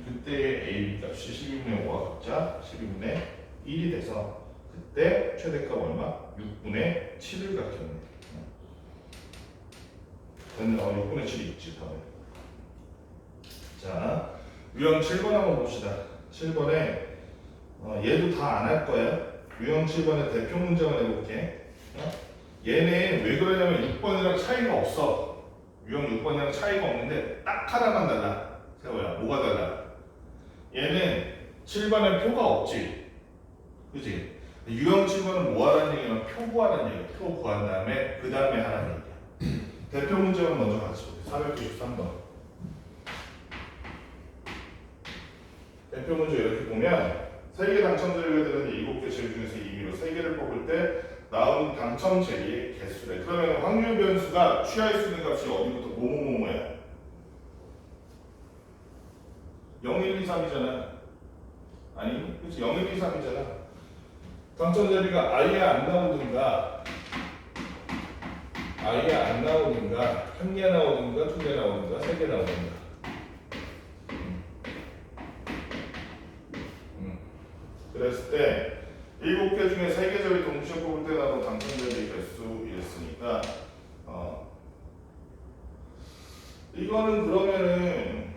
그때 a 값이 12분의 5가 각자 12분의 1이 돼서 그때 최대값 얼마? 6분의 7을 갖겠네. 6분의 7이 있지, 다음에. 자, 유형 7번 한번 봅시다. 7번에 얘도 다 안 할 거야. 유형 7번에 대표 문장을 해볼게. 얘는 왜 그러냐면 6번이랑 차이가 없어. 유형 6번이랑 차이가 없는데 딱 하나만 달라. 세호야, 뭐가 달라? 얘는 7번에 표가 없지. 그치? 유형 7번은 뭐 하라는 얘기냐면 표 구하라는 얘기야. 표 구한 다음에 그 다음에 하라는 얘기야. 대표 문제만 먼저 같이 볼게요. 493번. 대표 문제 이렇게 보면 3개 당첨 재료들은 7개 재료 중에서 임의로 3개를 뽑을 때 나온 당첨 재료의 개수래. 그러면 확률 변수가 취할 수 있는 값이 어디부터 뭐뭐뭐뭐야? 0, 1, 2, 3이잖아. 아니, 그치? 0, 1, 2, 3이잖아. 당첨 재료가 아예 안 나오든가, 아예 안 나오든가, 1개 나오든가, 2개 나오든가, 3개 나오든가. 그랬을 때 7개 중에 3개 절이 동시에 뽑을 때 나도 당첨자들이 개수 이랬으니까 이거는 그러면은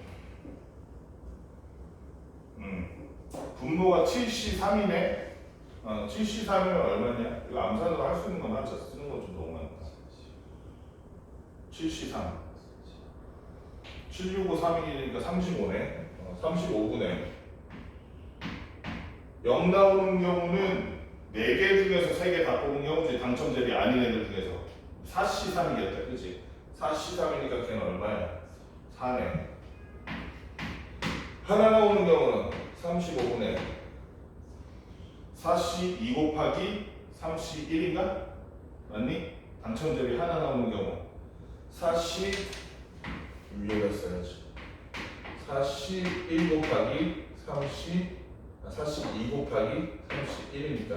분모가 7C3이네. 7C3이면 얼마냐? 이거 암산으로 할 수 있는 건 하자. 쓰는 건 좀 너무 많다. 7C3 765, 3이니까 35네. 35분의 0 나오는 경우는 4개 중에서 3개 다 뽑은 경우지. 당첨자들이 아닌 애들 중에서 4C3이겠다. 그치? 4C3이니까 걔는 얼마야? 4네. 하나 나오는 경우는 35분의 4C 2 곱하기 3C 1인가? 맞니? 당첨자들이 하나 나오는 경우 4C 위에다 써야지. 4C 1 곱하기 3C 42 곱하기 31이니까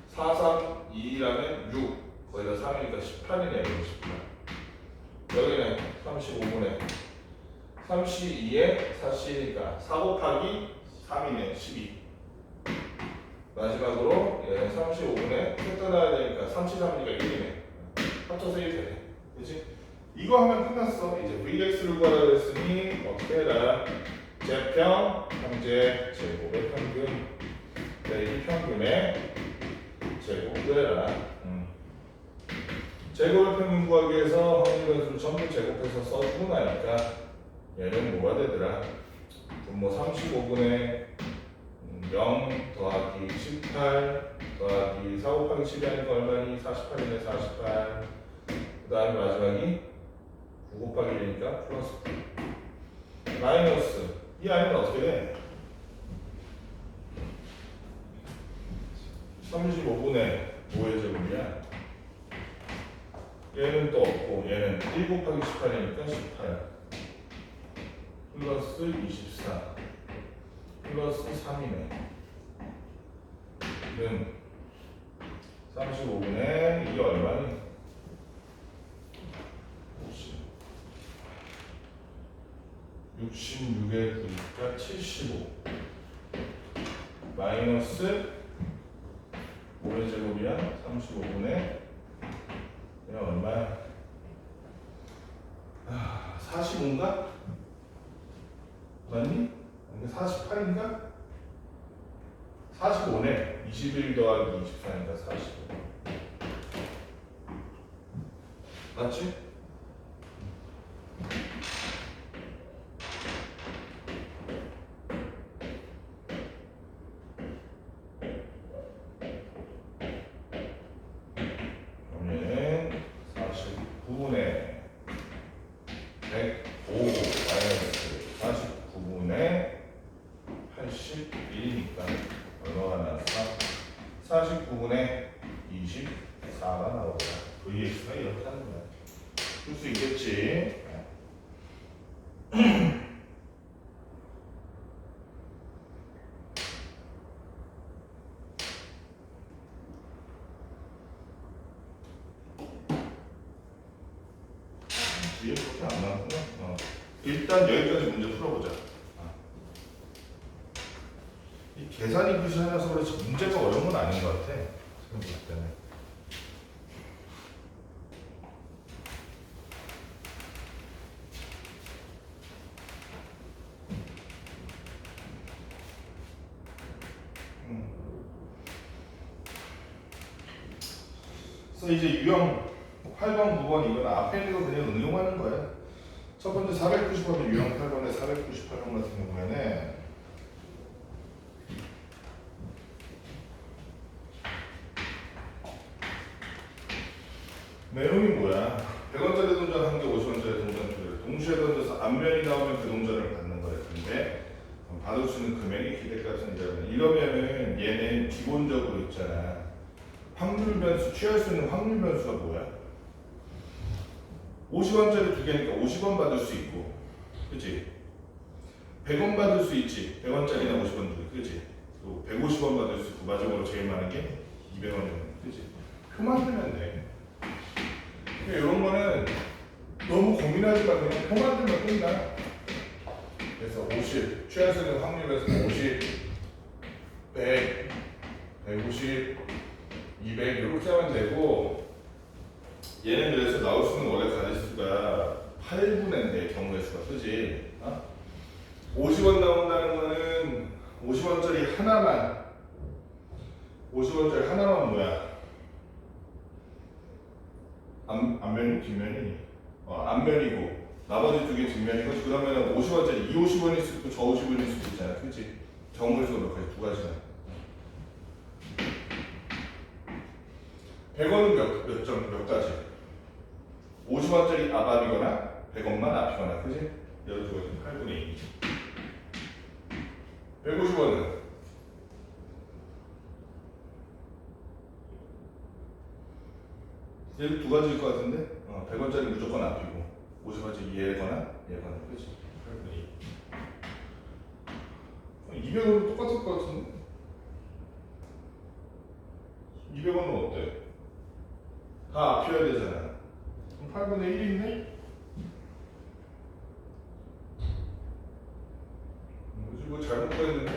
4, 3, 2라면 6 거기다 3이니까 18이네. 18. 여기는 35분의 32에 4C니까 4 곱하기 3이네. 12. 마지막으로 얘는 35분의 표 떠나야 되니까 33이니까 1이네. 합쳐서 1 되네. 그치? 이거 하면 끝났어. 이제 Vx를 구하라 그랬으니 어떻게 해라? 제평, 형제, 제곱의 평균, 이 평균의 제곱 구해라. 제곱의 평균 구하기 위해서 확률 변수를 전부 제곱해서 써주고 나니까 얘는 뭐가 되더라? 분모 35분의 0 더하기 18 더하기 4 곱하기 10이 아니고 얼마니? 48이네. 48. 그 다음에 마지막이 9 곱하기 1이니까 플러스 9 마이너스 이 아이는 어떻게 돼? 35분의 5의 제곱이야. 얘는 또 없고 얘는 1 곱하기 18이니까 18 플러스 24 플러스 3이네. 는 35분의 이게 얼마니? 66에 9니까 75 마이너스 5의 제곱이야 35분의 그냥 얼마야? 45인가? 맞니? 이게 48인가? 45네 21 더하기 24니까 45 맞지? 그러면 49분의 105 마이너스 49분의 81이니까 얼마가 나왔어? 49분의 24가 나오더라. VX가 이렇게 하는 거야. 풀 수 있겠지? 뒤에 그렇게 안 나왔구나. 일단 여기까지 문제 풀어보자. 이 계산이 글씨 하나서 그렇지 문제가 어려운 건 아닌 것 같아. 생각할 때는. 그래서 이제 유형 8번, 9번 이건 앞에 있는 거 그냥 응용하는 거야. 첫 번째 490번은 유형 8번에 498번 같은 경우에는 내용이 뭐야? 100원짜리 동전 한 개, 50원짜리 동전 두 개. 동시에 던져서 앞면이 나오면 그 동전을 받는 거야. 근데 받을 수 있는 금액이 기대값은 이러면은 얘는 기본적으로 있잖아. 확률 변수, 취할 수 있는 확률 변수가 뭐야? 50원짜리 두 개니까 50원 받을 수 있고, 그치? 100원 받을 수 있지. 100원짜리나 50원 두 개, 그치? 또 150원 받을 수 있고, 마지막으로 제일 많은 게 200원이면, 그치? 표만 들면 돼. 이런 거는 너무 고민하지 말고 그냥 표만 들면 끝나. 그래서 50, 취할 수 있는 확률 변수는 50, 100, 150, 200 이렇게 하면 되고, 얘는 그래서 나올 수 있는 원래 가지수가 8분의 내 경우의 수가 크지. 50원 나온다는 거는 50원짜리 하나만 50원짜리 하나만 뭐야? 앞면이 뒷면이? 앞면이고 나머지 두 개 뒷면이고 그러면 50원짜리 이 50원일 수도 있고 저 50원일 수도 있잖아. 그치? 경우의 수가 몇 가지? 두 가지나. 100원은 몇 가지? 50원짜리 앞이거나 100원만 앞이거나, 그지? 여러 두 가지 8분의 2. 150원은 얘도 두 가지일 것 같은데? 100원짜리 무조건 앞이고 50원짜리 얘거나 얘거나, 그지? 8분의 2. 200원은 똑같을 것 같은데? 200원은 어때? 다 앞이어야 되잖아. 그럼 8분의 1이네? 뭐지? 뭐 잘못 구했는데?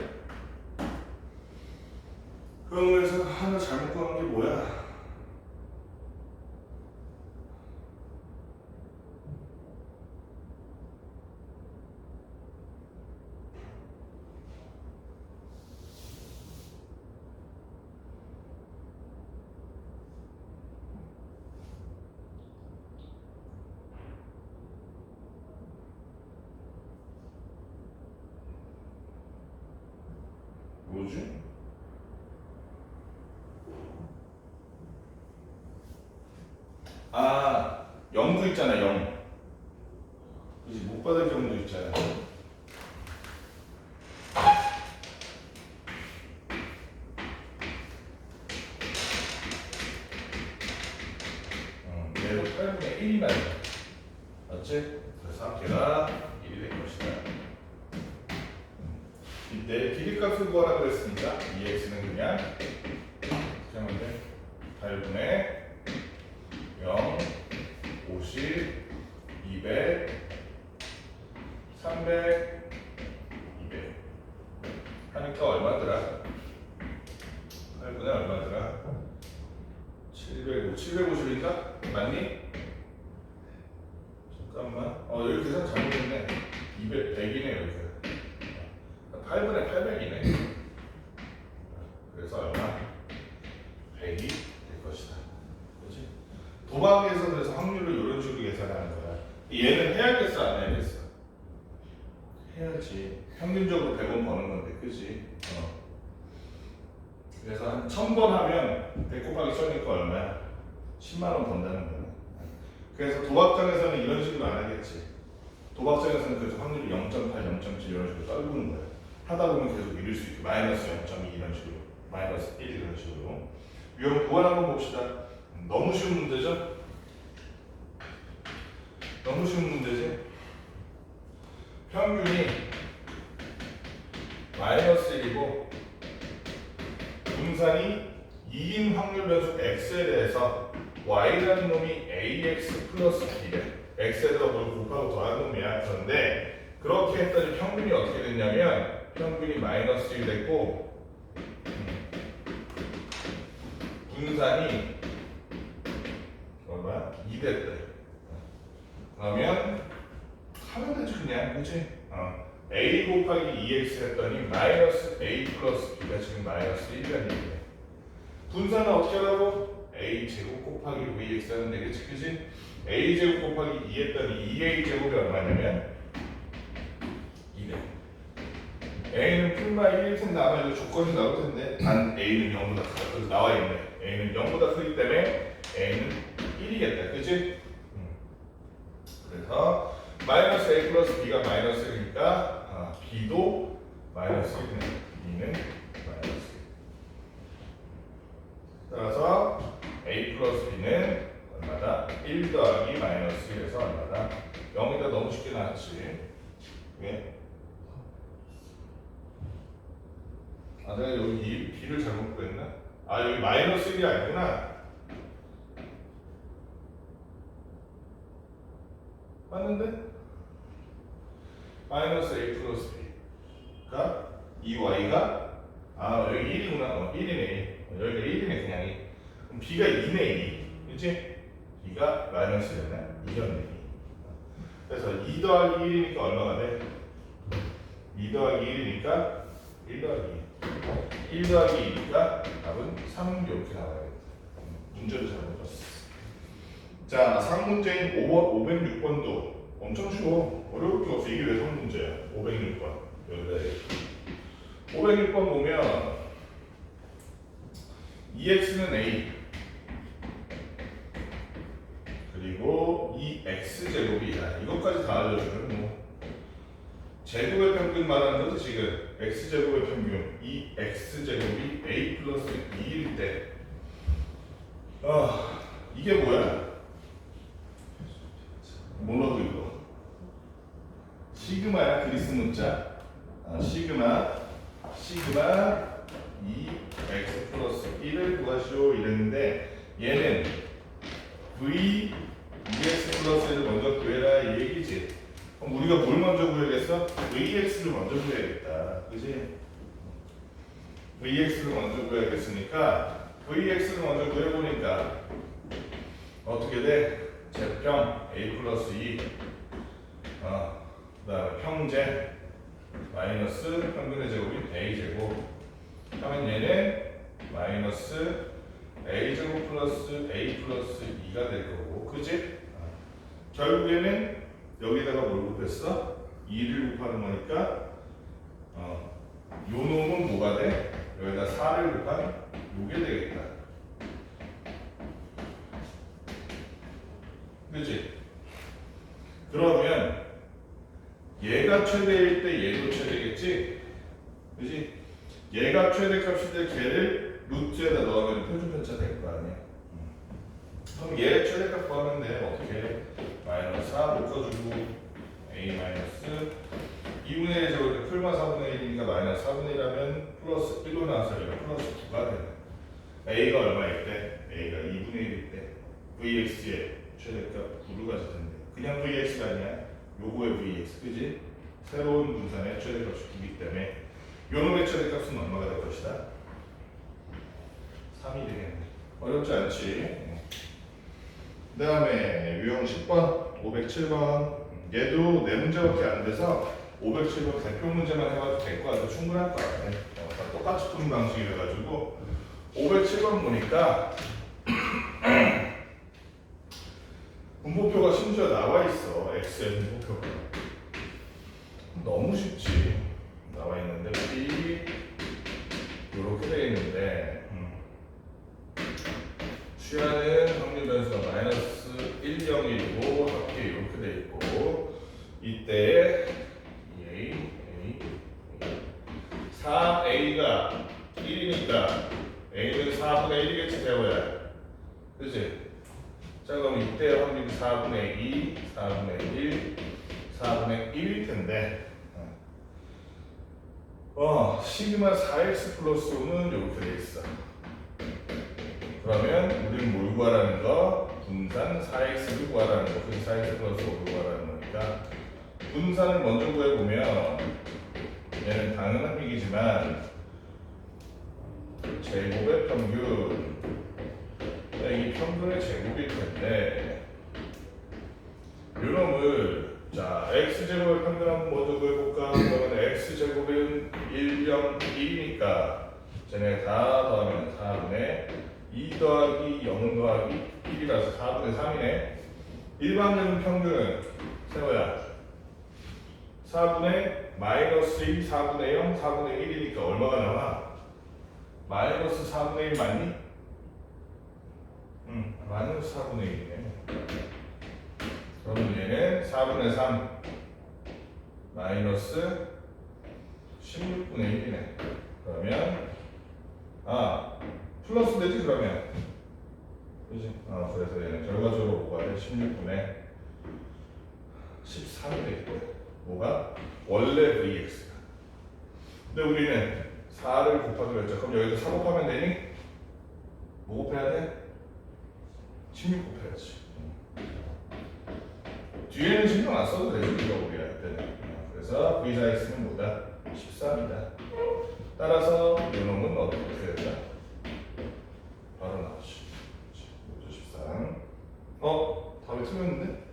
그래서 하나 잘못 구한 게 뭐야? 뭐지? 아, 0도 있잖아, 0. 그치, 못 받을 경우도 있잖아. 얘도 8분의 1이 나요. 맞지? 그래서 걔가 1이 된 것이다. 이때 기대값을 구하라 그랬으니까 EX는 그냥 어떻게 하면 돼? 8분의 0, 50, 200, 300, 200 하니까 얼마더라? 8분의 얼마더라? 750인가? 맞니? 잠깐만. 여기 계산 잘못했네. 200, 100이네 여기. 8분의 800이네. 그래서 얼마? 100이 될 것이다. 그렇지? 도박에서 그래서 확률을 이런 식으로 계산하는 거야. 얘는 해야겠어, 안 해야겠어? 해야지. 평균적으로 100원 버는 건데, 그지? 그래서 한 1000번 하면 100 곱하기 1000이니까 얼마야? 10만원 번다는 거야. 그래서 도박장에서는 이런 식으로 안 하겠지. 도박장에서는 그래서 확률이 0.8, 0.7 이런 식으로 떨구는 거야. 하다 보면 계속 이룰 수 있게 마이너스 0.2 이런 식으로, 마이너스 1 이런 식으로. 유형 보완 한번 봅시다. 너무 쉬운 문제죠? 너무 쉬운 문제지? 평균이 마이너스 1이고 분산이 2인 확률 변수 x에 대해서 y라는 놈이 ax 플러스 b래. x에다가 뭘 곱하고 더한 놈이야. 그런데 그렇게 했더니 평균이 어떻게 됐냐면 평균이 마이너스 1 됐고 분산이 얼마야? 2 됐대. 그러면 하면 되지 그냥, 그치? a 곱하기 2x 했더니 마이너스 a 플러스 b가 지금 마이너스 1이라는 얘기네. 분산은 어떻게 하라고? a 제곱 곱하기 vx 하면 되겠지, 그치? a 제곱 곱하기 2 했더니 2a 제곱이 얼마냐면 2네. a는 풀마 1일 텐데 아마 이거 조건이 나올 텐데 단 a는 0보다 크다. 나와 있네. a는 0보다 크기 때문에 a는 1이겠다, 그치? 그래서 마이너스 a 플러스 b가 마이너스 1이니까 b도 마이너스 1이네. b는 마이너스 1. 따라서 a 플러스 b는 얼마다? 1 더하기 마이너스 1에서 얼마다? 0이다. 너무 쉽게 나왔지. 왜? 내가 여기 b를 잘못 구했나? 여기 마이너스 1이 아니구나. 맞는데? 마이너스 a 플러스 b가 2y가 여기 1이구나. 1이네. 여기가 1이네 그냥 2. 그럼 b가 2네 2. 그치? b가 마이너스 1이네. 2였네 2. 그래서 2 더하기 1이니까 얼마가 돼? 2 더하기 1이니까 1 더하기 2. 1 더하기 2니까 답은 3 이렇게 나와야겠다. 문제를 잘못 봤어. 자, 3문제인 506번도 엄청 쉬워. 어려울 게 없어. 이게 왜 3문제야? 506번. 여기다 해. 506번 보면 EX는 A 그리고 이 X제곱이야. 이것까지 다 알려주면 뭐 제곱의 평균 말하는 거지 지금. X제곱의 평균 이 X제곱이 A 플러스 2일 때 이게 뭐야? 뭐라고 이거? 시그마야. 그리스 문자. 시그마 2x 플러스 1을 구하시오 이랬는데 얘는 v 2x 플러스 1을 먼저 구해라 이 얘기지. 그럼 우리가 뭘 먼저 구해야겠어? vx를 먼저 구해야겠다. 그지? vx를 먼저 구해야겠으니까 vx를 먼저 구해보니까 어떻게 돼? 제평 a 플러스 2 그 다음에 평제 마이너스 평균의 제곱이 a제곱 하면 얘는 마이너스 a제곱 플러스 a 플러스 2가 될 거고, 그치? 결국에는 여기다가 뭘 곱했어? 2를 곱하는 거니까 요 놈은 뭐가 돼? 여기다 4를 곱한 요게 되겠다. 그치? 그러면 얘가 최대일 때 얘도 최대겠지? 그치? 얘가 최대값일 때 걔를 루트에다 넣으면 표준편차 될 거 아니야? 그럼 얘 최대값 구하면 돼. 어떻게? 마이너스 4 묶어주고 a 마이너스 2분의 1 제곱을 풀마 4분의 1이니까 마이너스 4분의 1하면 플러스 1로 나와서 얘가 플러스 9가 되네. a가 얼마일 때? a가 2분의 1일 때 vx의 최대값 9를 가질 텐데 그냥 vx가 아니야. 요거의 vx, 그지? 새로운 분산의 최대값이 9이기 때문에 요놈의 최대값은 얼마가 될 것이다? 3이 되겠네. 어렵지 않지? 그 다음에 유형 10번, 507번 얘도 4문제밖에 안 돼서 507번 대표 문제만 해봐도 될 것 같아. 충분할 것 같아. 다 똑같이 푸는 방식이라가지고 507번 보니까 분모표가 심지어 나와 있어. X의 분모표가 너무 쉽지. 나와 있는데 B 이렇게 돼 있는데 취하는 확률 변수가 마이너스 1, 0이고 합계 이렇게 돼 있고 이때 4A가 1이니까 A는 4분의 1이겠지 배워야. 그치? 자 그럼 이때 확률이 4분의 2, 4분의 1, 4분의 1일 텐데 시그마 4x 플러스 5는 이렇게 돼 있어. 그러면 우리는 뭘 구하라는 거? 분산 4x를 구하라는 거. 그 4x 플러스 5를 구하라는 거니까 분산을 먼저 구해보면 얘는 당연한 얘기지만 제곱의 평균 이 평균의 제곱일 텐데 요놈을 자 x제곱의 평균 한번 먼저 구해볼까? 그러면 x제곱은 1, 0, 1이니까 쟤네 다 더하면 4분의 2 더하기 0 더하기 1이라서 4분의 3이네. 일반적인 평균은 세워야 4분의 마이너스 1, 4분의 0, 4분의 1이니까 얼마가 나와? 마이너스 4분의 1 맞니? 마이너스 4분의 1이네. 그러면 얘는 4분의 3 마이너스 16분의 1이네. 그러면 플러스 되지 그러면 그지? 그래서 얘는 결과적으로 뭐가 돼? 16분의 13이 되겠고 뭐가? 원래 VX가 근데 우리는 4를 곱하기로 했죠. 그럼 여기도 4 곱하면 되니? 뭐 곱해야 돼? 16 곱해야지. 뒤에는 신경 안 써도 되지 우리가 우리가 할 때는. 그래서 VX는 뭐다? 13이다. 따라서 이놈은 어떻게 된다? 바로 나오지. 이것도 13. 답이 틀렸는데?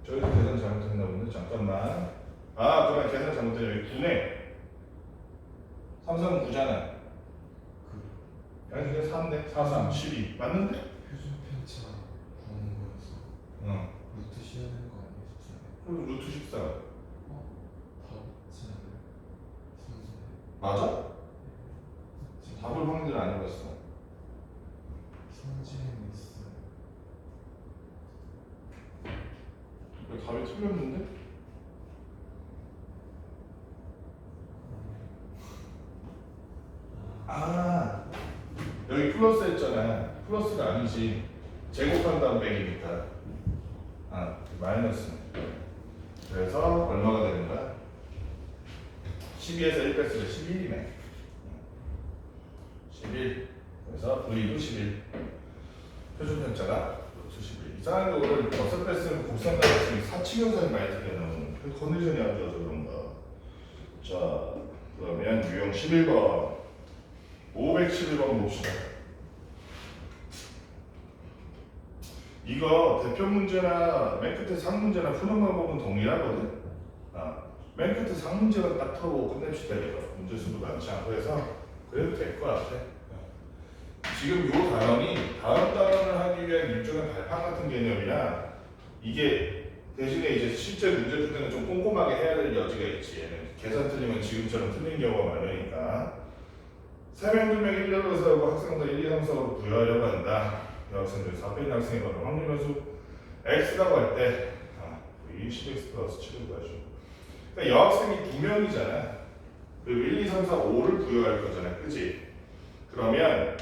저기서 계산 잘못했나 본데? 잠깐만. 그러면 계산 잘못된 여기 9네. 3, 3은 9잖아. 아니 그게 3네. 4, 3, 12. 맞는데? 표준 편차 구하는 거여서 루트 씌워야 되는 거 아니에요? 14에? 그럼 루트 14. 다 있지 않아요? 선수에 맞아? 답을 형들 안 해봤어. 선지에는 있어요. 왜 답이 틀렸는데? 여기 플러스 했잖아. 플러스가 아니지. 제곱한 다음 빼기니까. 마이너스. 그래서 얼마가 되는 거야? 12에서 1 뺐을 때 11이네. 11. 그래서 V도 11. 표준 편차가 루트 11. 이상하게 오늘 버섯 뺐으면 곱셈 나왔으니 사칙연산이 많이 틀리는 그 컨디션이 안 좋아서 그런가. 자, 그러면 유형 11번. 511번 봅시다. 이거 대표 문제나 맨 끝에 상문제나 푸는 방법은 동일하거든. 맨 끝에 상문제만 딱 풀어보고 끝냅시다. 이거 문제 수도 많지 않고 해서 그래도 될 것 같아. 지금 요 단원이 다음 단원을 하기 위한 일종의 발판 같은 개념이라 이게 대신에 이제 실제 문제 풀 때는 좀 꼼꼼하게 해야 될 여지가 있지. 얘는 계산 틀리면 지금처럼 틀린 경우가 많으니까. 3명, 2명 1렬에서 하고 학생들 1, 2, 3, 4로 부여하려고 한다. 여학생들 4배 있는 학생이 바로 확률 변수 X라고 할 때 10X 플러스 7을 구하죠. 그러니까 여학생이 2명이잖아. 그리고 1, 2, 3, 4, 5를 부여할 거잖아. 그치? 그러면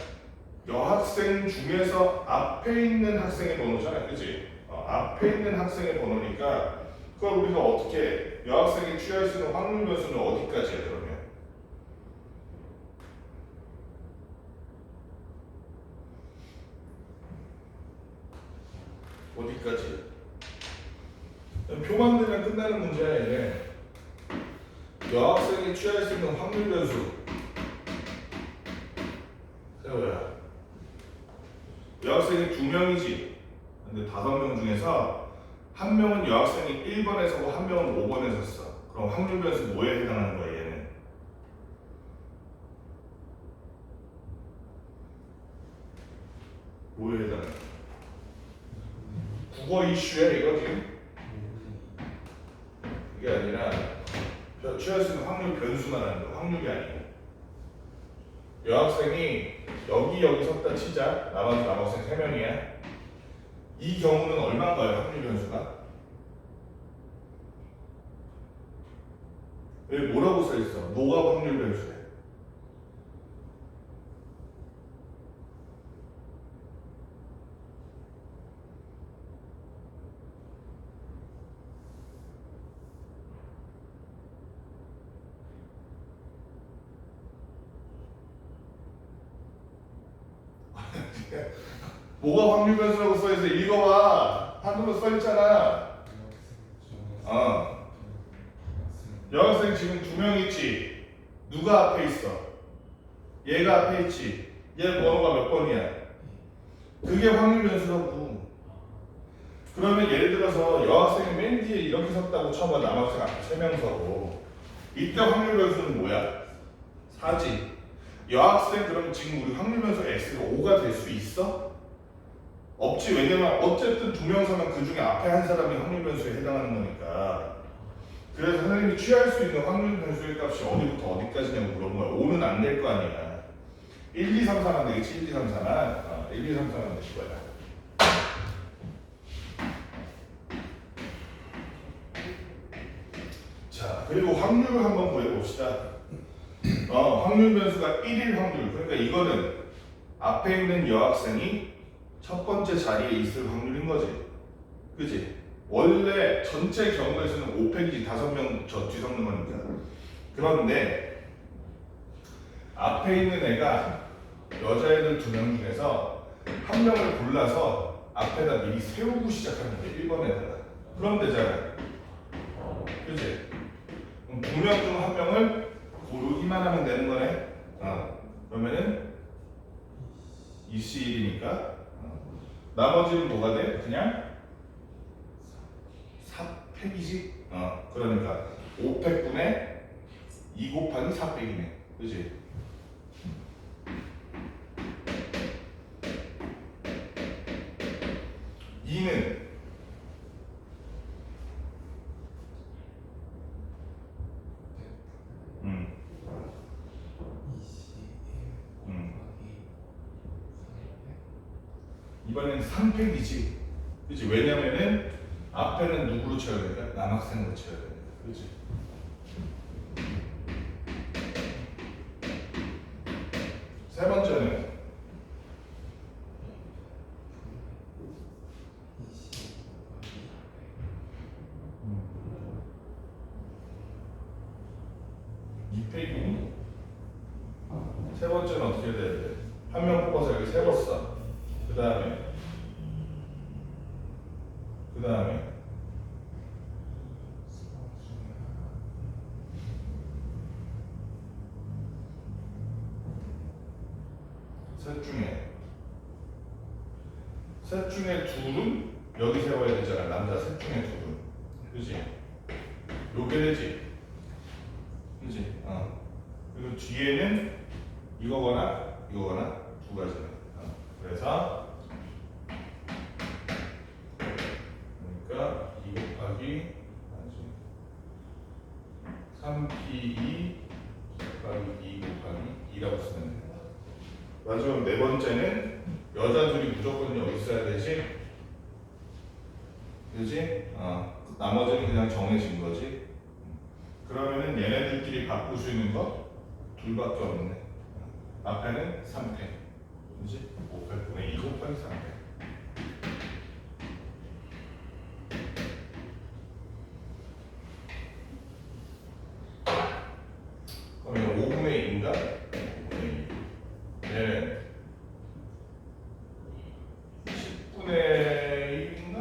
여학생 중에서 앞에 있는 학생의 번호잖아. 그치? 앞에 있는 학생의 번호니까 그걸 우리가 어떻게 여학생이 취할 수 있는 확률 변수는 어디까지야 그러면? 어디까지? 표 만들면 끝나는 문제야 이게. 여학생이 취할 수 있는 확률 변수 세워야. 여학생이 2명이지. 근데 5명 중에서 한 명은 여학생이 1번에 서고 한 명은 5번에 섰어. 그럼 확률 변수 뭐에 해당하는 거야 얘는? 뭐에 해당해? 국어 이슈야 이거 지금? 그게 아니라 취할 수 있는 확률 변수만 하는 거야. 확률이 아니고. 여학생이 여기 섰다 치자. 나머지 남학생 3명이야. 이 경우는 얼마인가요? 확률 변수가? 왜 뭐라고 써있어? 노가 확률 변수래. 뭐가 확률 변수라고 써있어? 읽어봐. 한글로 써있잖아. 여학생 지금 2명 있지? 누가 앞에 있어? 얘가 앞에 있지? 얘 번호가 몇 번이야? 그게 확률 변수라고. 그러면 예를 들어서 여학생이 맨 뒤에 이렇게 섰다고 쳐봐. 남학생 앞에 3명 서고. 이때 확률 변수는 뭐야? 4지. 여학생 그러면 지금 우리 확률 변수 x가 5가 될 수 있어? 없지. 왜냐면 어쨌든 2명 서면 그 중에 앞에 한 사람이 확률 변수에 해당하는 거니까. 그래서 선생님이 취할 수 있는 확률 변수의 값이 어디부터 어디까지냐고 물어본 거야. 5는 안 될 거 아니야. 1, 2, 3, 4만 되겠지. 1, 2, 3, 4만 1, 2, 3, 4만 될 거야. 자, 그리고 확률을 한번 구해봅시다. 확률 변수가 1일 확률. 그러니까 이거는 앞에 있는 여학생이 첫 번째 자리에 있을 확률인 거지. 그치? 원래 전체 경우에서는 5팩이지. 5명 저 뒤섞는 거니까. 그런데 앞에 있는 애가 여자애들 2명 중에서 한 명을 골라서 앞에다 미리 세우고 시작하는 거야. 1번에다가. 그럼 되잖아. 그치? 그럼 2명 중 한 명을 고르기만 하면 되는 거네. 그러면은 EC1이니까 나머지는 뭐가 돼? 그냥 4팩이지? 그러니까 5팩분의 2 곱하기 4팩이네. 그치? 이는 이번엔 3팩이지. 그치? 왜냐면은 앞에는 누구로 채워야 되니까? 남학생으로 채워야 되니까. 그치? 세 번째는 2팩이니? 세 번째는 어떻게 돼야 돼? 한 명 뽑아서 여기 세웠어. 그 다음에 셋 중에 둘은 여기 세워야 되잖아. 남자 셋 중에 둘은. 그지? 요게 되지? 그지? 그리고 뒤에는 이거거나 두 가지는. 그래서 그러니까 2 곱하기 3P2 곱하기 2 곱하기 2라고 쓰면 됩니다. 마지막 네 번째는 여자 둘이 무조건 여기 있어야 되지? 그지? 나머지는 그냥 정해진 거지? 그러면은 얘네들끼리 바꿀 수 있는 거 둘밖에 없네. 앞에는 3팩. 그지? 5팩분의 2 곱하기 3팩. 그러면 5분의 2인가? 5분의 2. 얘는 10분의 1인가?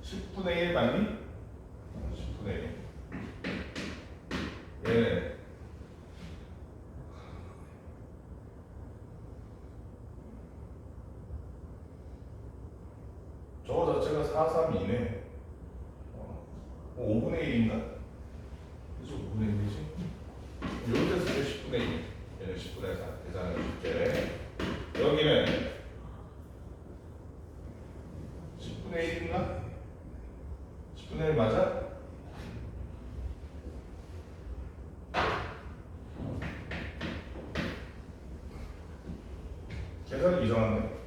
10분의 1 맞니? 10분의 1. 얘는 저거 자체가 4, 3, 2네. 5분의 1인가? 그래서 5분의 1이지? 이럴 때 쓸 때 10분의 1. 얘는 10분의 4. 계산해 줄게. 여기는 10분의 1인가? 10분의 1 맞아? 계산이 이상한데?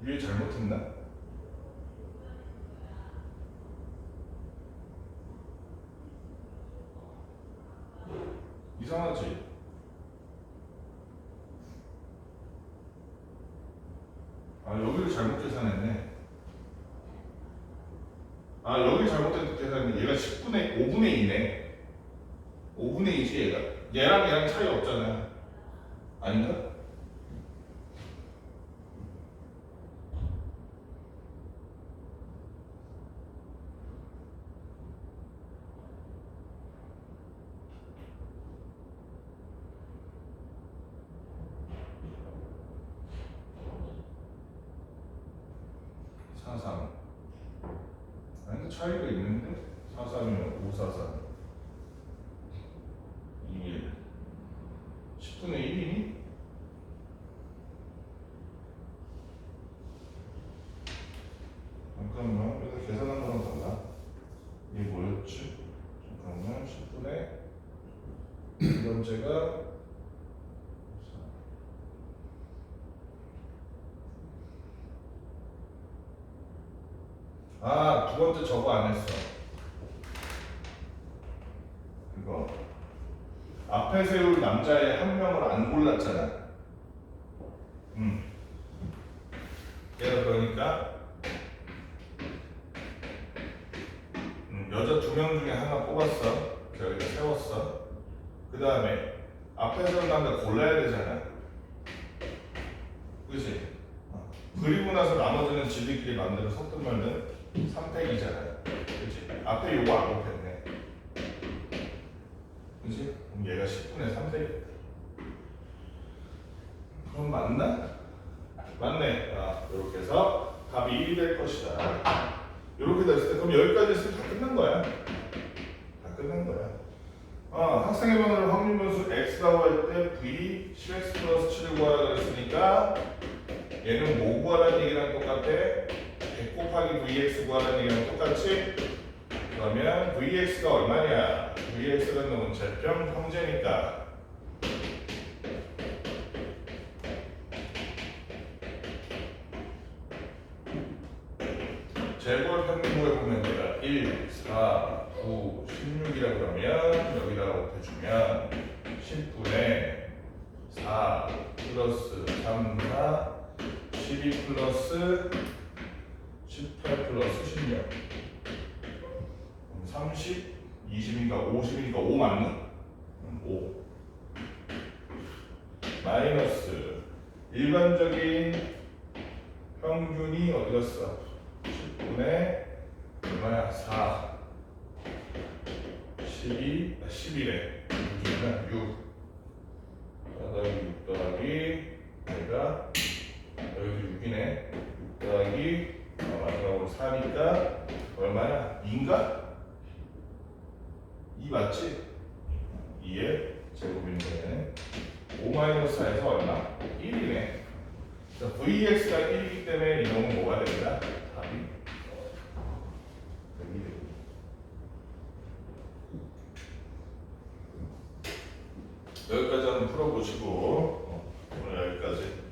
위에 잘못했나? 이상하지? 아 여기를 잘못 계산했네. 아 여기 잘못된 계산은 얘가 10분의 5분의 2네. 5분의 2지 얘가. 얘랑 차이 없잖아. 아닌가? 아니 차이가 있는데 4,3이면 5,4,4 2일 10분의 1이니? 잠깐만 여기서 계산한 거랑 달라. 이게 뭐였지? 잠깐만 10분의 두 번째가 두 번째 저거 안 했어. 이거 앞에 세울 남자의 한 명을 안 골랐잖아. 얘가 그러니까 여자 2명 중에 하나 뽑았어. 여기다 세웠어. 그 다음에 앞에 세울 남자 골라야 되잖아. 그치? 그리고 나서 나머지는 지들끼리 마음대로 섞든 말든 3팩이잖아. 그치? 앞에 요거 안 곱했네. 그치? 그럼 얘가 10분의 3 되겠다. 그럼 맞나? 맞네. 이렇게 해서 답이 1이 될 것이다. 이렇게 됐을 때 그럼 여기까지 했을 때 다 끝난 거야. 다 끝난 거야. 학생의 번호를 확률 변수 x라고 할 때 v 10x 플러스 7을 구하라 그랬으니까 얘는 뭐 구하라는 얘기랑 똑같아? 100 곱하기 vx 구하라는 얘기랑 똑같지? 그러면 vx가 얼마냐? vx라는 놈은 제평 형제니까 제곱 평균 구해보면 내가 1, 4, 9, 16이라 그러면 여기다가 곱해주면 10분의 4 플러스 3, 4 12 플러스 18 플러스 16 30, 20인가 50이니까 5 맞니? 5 마이너스 일반적인 평균이 어디 갔어? 10분의 얼마야? 4 12, 11에 6이면 6 더하기 6 더하기 얘가 여기도 6이네 6 더하기 마지막으로 4니까 얼마야? 2인가? 2 맞지? 2의 제곱인데 5-4에서 얼마? 1이네. vx가 1이기 때문에 이놈은 뭐가 됩니다? 답이 여기 되고. 여기까지 한번 풀어보시고 오늘 여기까지.